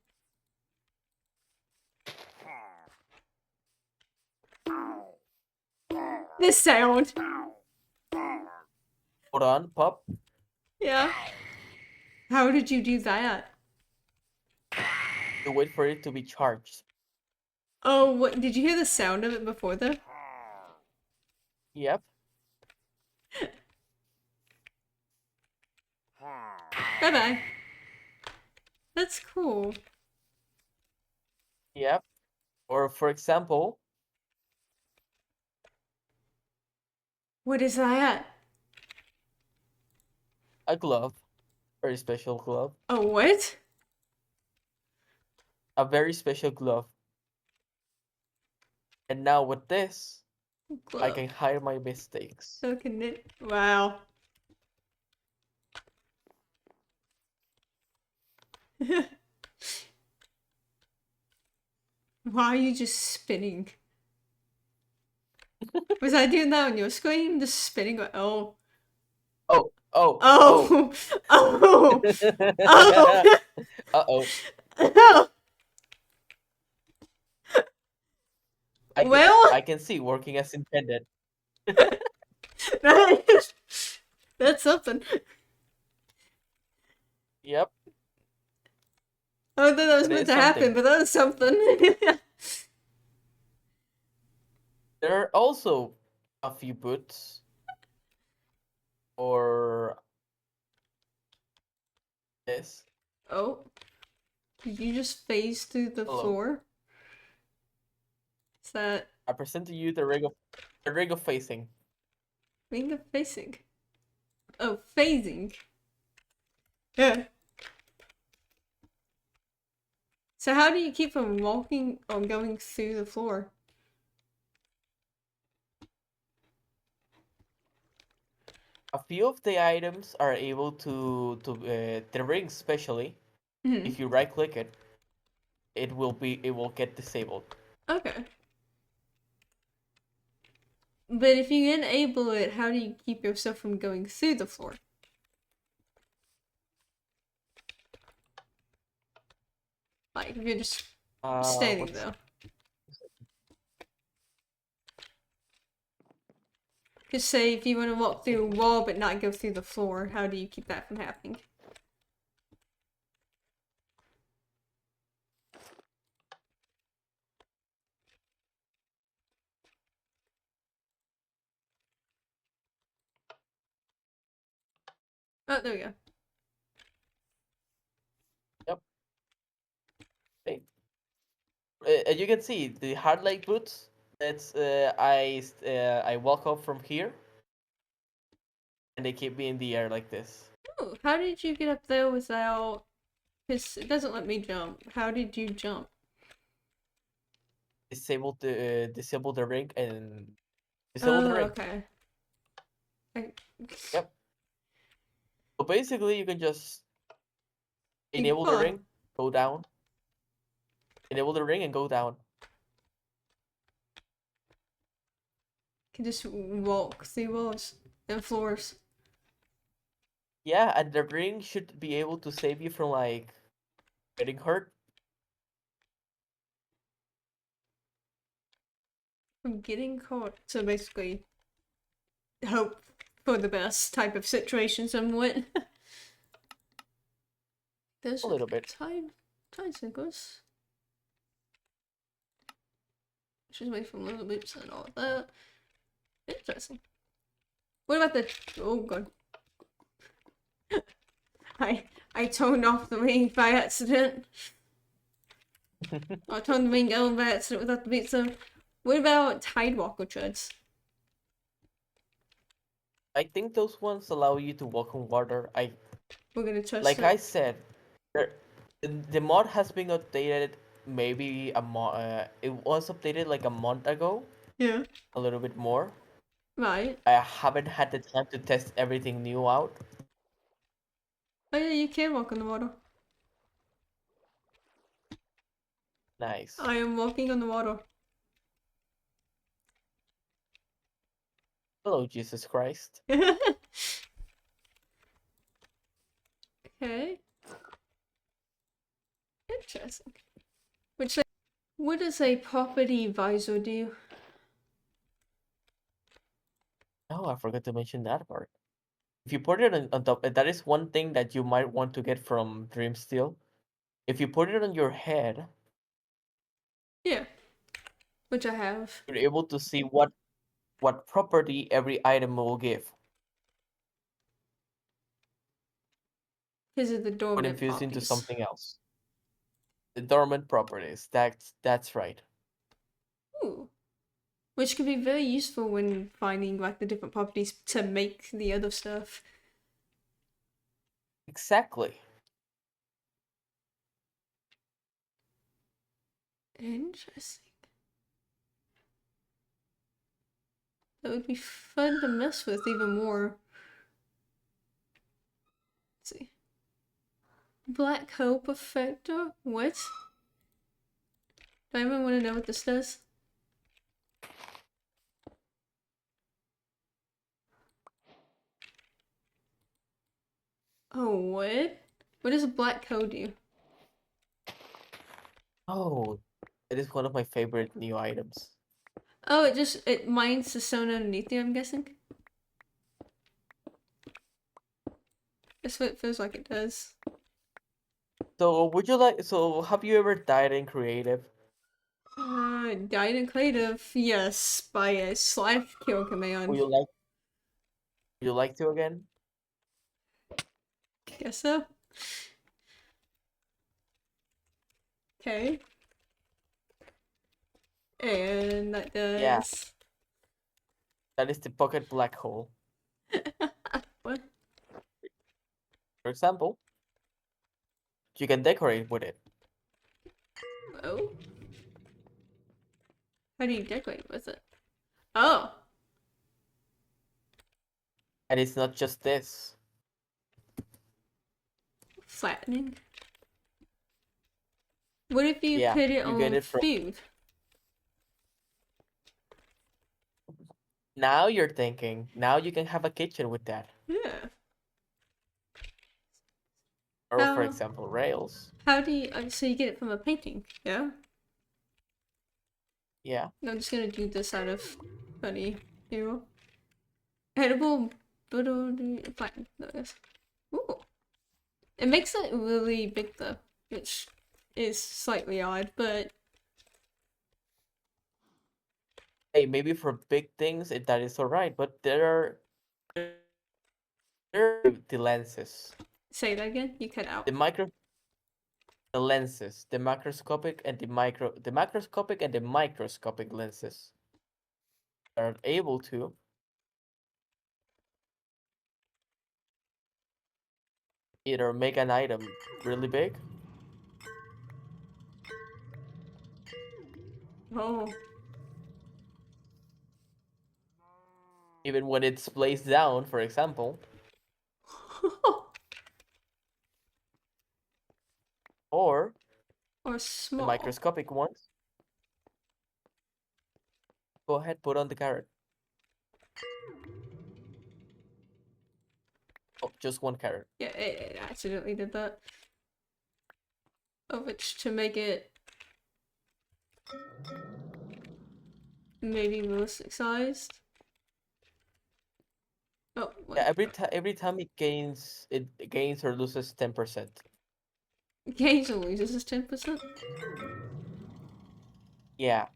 This sound! Hold on, Pop. Yeah. How did you do that? You wait for it to be charged. Oh, what? Did you hear the sound of it before though? Yep. Bye bye. That's cool. Yep. Or for example, What is that? a glove. Very special glove. A what? A very special glove. And now with this, I Glove. can hide my mistakes. So can it? Wow. Why are you just spinning? Was I doing that on your screen? Just spinning? Oh. Oh, oh, oh. Oh. Oh. Oh. Uh-oh. Oh. I can Well, I can see working as intended. that's something. Yep, I don't think that was that meant is to happen, something. but that was something. There are also a few boots or this. Oh, did you just phase through the Hello. floor? Is that I present to you the rig of facing. ring of facing? Oh, phasing. Yeah. So how do you keep from walking or going through the floor? A few of the items are able to the ring especially. Hmm. If you right click it, it will get disabled. Okay. But if you enable it, how do you keep yourself from going through the floor? Like, if you're just standing What's though. Just say if you want to walk through a wall but not go through the floor, how do you keep that from happening? Oh, there we go. Yep. As you can see, the hard light boots. That's I walk up from here, and they keep me in the air like this. Oh, how did you get up there without... Because it doesn't let me jump. How did you jump? Disable the ring and disable the Oh, ring. okay. I... Yep. So basically, you can just enable the Huh. ring, go down. Enable the ring and go down. Can just walk through walls and floors. Yeah, and the ring should be able to save you from like getting hurt. From getting caught. So basically, hope for the best type of situation somewhat. There's A little bit. tide circles. She's away from little loops and all that. Interesting. What about the... Oh god. I turned off the ring by accident. I turned the ring on by accident without the beat zone. What about Tidewalker treads? I think those ones allow you to walk on water. We're gonna test Like it. I said, the mod has been updated. Maybe it was updated like a month ago. Yeah. A little bit more. Right. I haven't had the time to test everything new out. Oh yeah, you can walk on the water. Nice. I am walking on the water. Hello, Jesus Christ. Okay. Interesting. What does a property visor do? Oh, I forgot to mention that part. If you put it on top, that is one thing that you might want to get from Dreamsteel. If you put it on your head, Yeah. Which I have. you're able to see what property every item will give Because of the when dormant infused into properties. something else. The dormant properties. That's right. Ooh. Which could be very useful when finding like the different properties to make the other stuff. Exactly. Interesting. That would be fun to mess with even more. Let's see. Black hole perfector? What? Do I even want to know what this does? Oh, what? What does a black hole do? Oh, it is one of my favorite new items. Oh, it mines the stone underneath you, I'm guessing? That's what it feels like it does. So would you like? So have you ever died in creative? Died in creative, yes, by a slash kill Would command. you like? Would you like to again? Guess so. Okay. And that Yeah, does... that is the pocket black hole. What? For example, you can decorate with it. Oh? How do you decorate with it? Oh! And it's not just this. Flattening. What if you Yeah, put it you get on it from. food? Now you're thinking. Now you can have a kitchen with that. Yeah. Or for How example, rails. how do you so you get it from a painting, yeah? Yeah. I'm just gonna do this out of funny hero. Edible flatten those. Ooh. It makes it really big though, which is slightly odd, but Hey, maybe for big things that is alright, but there are the lenses. say that again, you cut out. The micro the lenses, the macroscopic and the microscopic lenses are able to either make an item really big, Oh. even when it's placed down, for example, or Or the small. microscopic ones. Go ahead, put on the carrot. Oh, just one carrot. Yeah, it accidentally did that. Of which to make it maybe realistic sized. Oh, Yeah, what? every time it gains or loses 10%. Gains or loses is 10%. Yeah.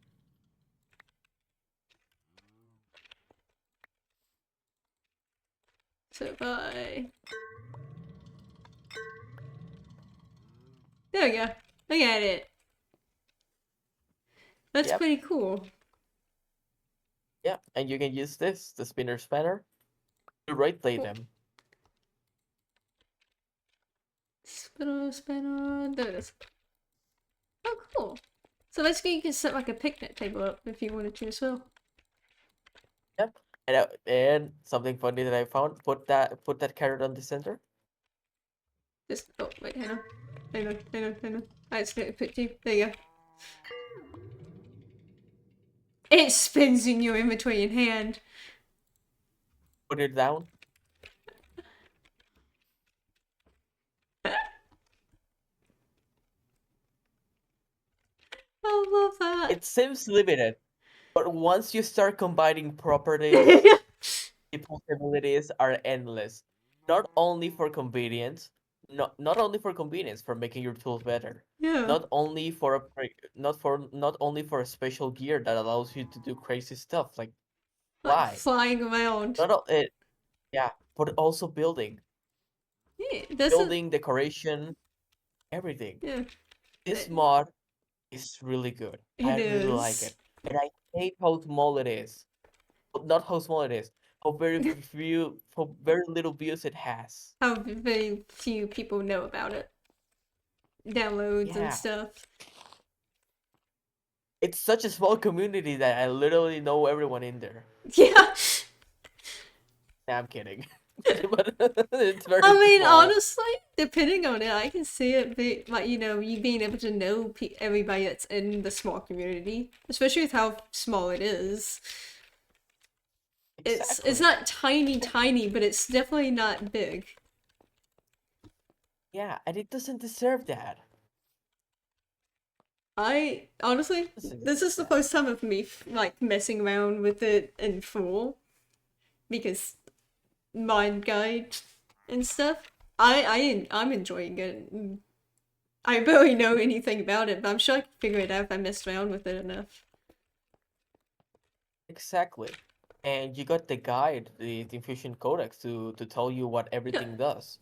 So by there we go. Look at it. That's Yep. pretty cool. Yeah, and you can use this, the spinner spanner, to right play them. Spinner. There it is. Oh, cool. So basically, you can set like a picnic table up if you wanted to as well. Yep. And something funny that I found, put that carrot on the center. Just oh wait, hang on. I accidentally put you. There you go. It spins in your inventory in hand. Put it down. I love that. It seems limited, but once you start combining properties, the possibilities are endless. Not only for convenience, not only for convenience for making your tools better, Yeah. not only for a special gear that allows you to do crazy stuff like Like fly. flying around. It yeah, but also Yeah, that's a decoration, everything. yeah. This mod is really good. It I really like is. it, and I hate how small it is. Well, not how small it is. How very little views it has. How very few people know about it. Downloads and Yeah, stuff. it's such a small community that I literally know everyone in there. Yeah. Nah, I'm kidding, but it's very I mean, small. honestly, depending on it, I can see it be like you being able to know everybody that's in the small community, especially with how small it is. It's Exactly. not tiny, but it's definitely not big. Yeah, and it doesn't deserve that. I honestly, this is the first time of me like messing around with it in full because mind guide and stuff. I'm enjoying it. I barely know anything about it, but I'm sure I can figure it out if I messed around with it enough. Exactly. And you got the guide, the Infusion Codex to tell you what Yeah, everything does.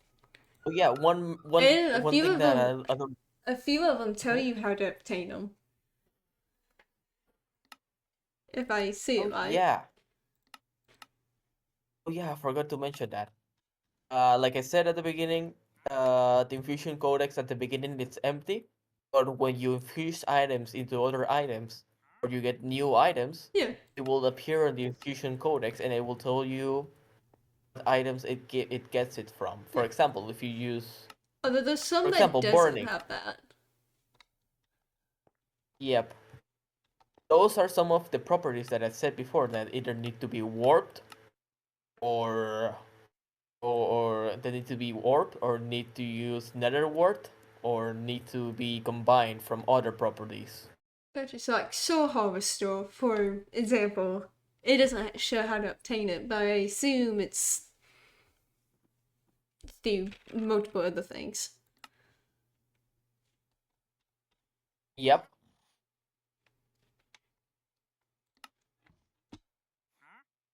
Oh yeah, and one thing that I don't. a few of them tell Mhm. you how to obtain them. If I see it Oh right. yeah. Oh yeah, I forgot to mention that. Like I said at the beginning, the infusion codex at the beginning it's empty, but when you infuse items into other items, or you get new items, Yeah. it will appear on the infusion codex, and it will tell you what items it gets it from. For Yeah. example, if you use, Although there's for some that example, doesn't burning. have that. Yep, those are some of the properties that I said before that either need to be warped or or they need to be warped or need to use nether wart or need to be combined from other properties. Gotcha. So like Soul Harvester, for example, it doesn't show how to obtain it, but I assume it's through multiple other things. Yep.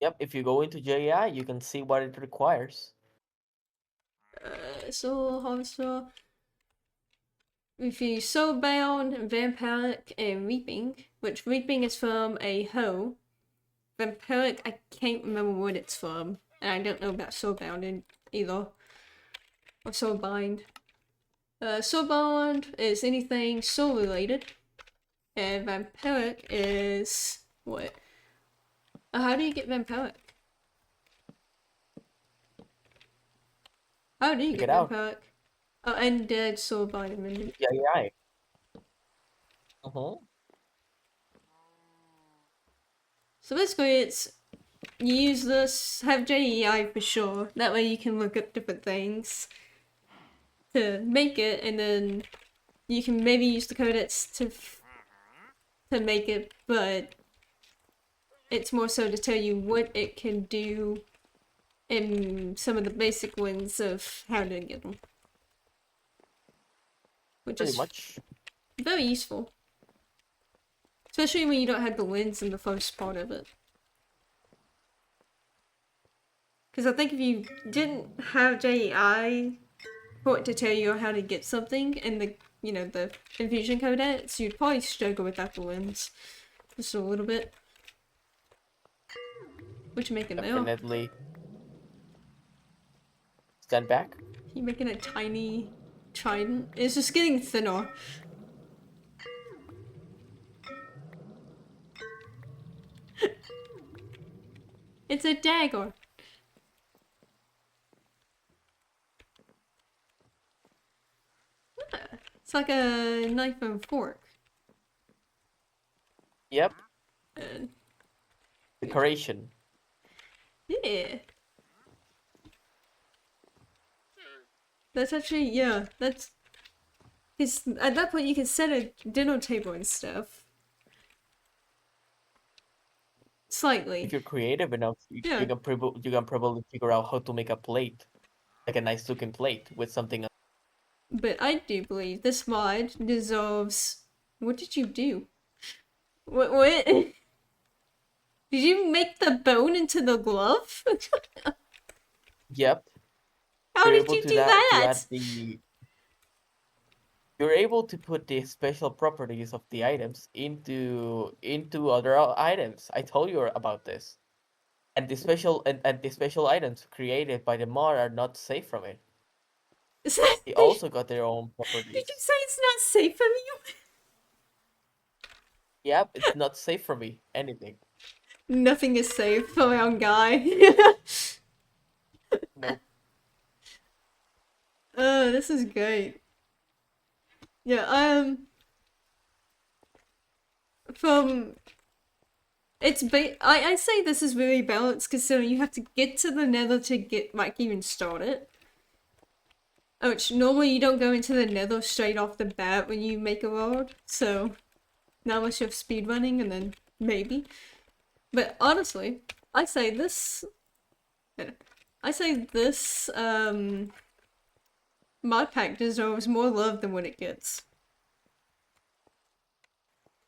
Yep, if you go into JI, you can see what it requires. Soul Harvester. If you Soulbound, Vampiric, and Reaping, which Reaping is from a hoe. Vampiric, I can't remember what it's from, and I don't know about Soulbound either. Or Soulbind. Soulbound is anything soul related, and Vampiric is what? How do you get Vampiric? How do you Check get it out. Vampiric? Oh, Undead, Soulbind, and Yeah, yeah. Uh-huh. so basically it's, you use this, have JEI for sure, that way you can look up different things to make it, and then you can maybe use the codex to make it, but it's more so to tell you what it can do and some of the basic ones of how to get them. Which Pretty is much. very useful. Especially when you don't have the lens in the first part of it. Because I think if you didn't have JEI for it to tell you how to get something in the, the infusion codex, you'd probably struggle without the lens. Just a little bit. What you making now? Definitely. Stand back. You making a tiny trident? It's just getting thinner. It's a dagger. It's like a knife and fork. Yep. And Decoration. yeah. That's actually, yeah, that's... Because at that point you can set a dinner table and stuff. Slightly. If you're creative enough, Yeah. you can probably figure out how to make a plate, like a nice looking plate with something. But I do believe this mod deserves... What did you do? What? Did you make the bone into the glove? Yep. How You're did able you to do that to that? add the. You're able to put the special properties of the items into other items. I told you about this. And the special items created by the mod are not safe from it. They also got their own Did you properties. say it's not safe for you? Yep, it's not safe for me. Anything. Nothing is safe for my own guy. Nope. Oh, this is great. Yeah, from I say this is very balanced considering you have to get to the nether to get like even started. Which normally you don't go into the nether straight off the bat when you make a world, so not unless you're speedrunning and then maybe. But honestly, I say this mod pack deserves more love than what it gets.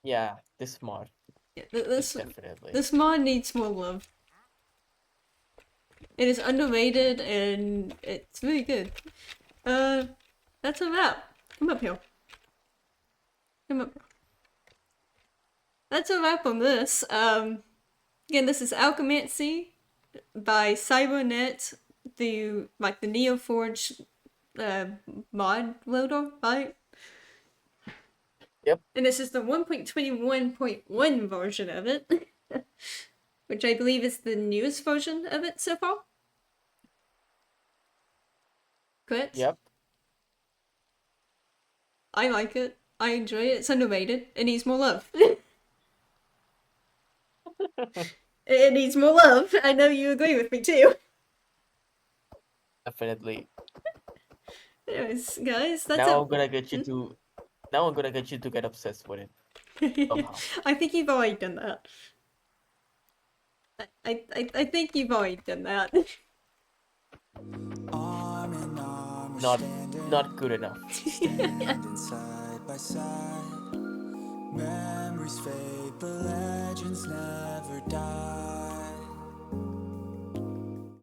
Yeah, this mod. Yeah, Definitely. this mod needs more love. It is underrated and it's really good. That's a wrap. Come up here. Come up. That's a wrap on this. Again, this is Alchemancy by Cybernet, the Neoforge mod loader, right? Yep. And this is the 1.21.1 version of it, which I believe is the newest version of it so far. Correct? Yep. I like it. I enjoy it. It's underrated. It needs more love. It needs more love. I know you agree with me too. Definitely. Anyways, guys, that's Now it. I'm gonna get you to. Now I'm gonna get you to get obsessed with it somehow. I think you've already done that. I think you've already done that. Not good enough. Standing side by side, memories fade, but legends never die.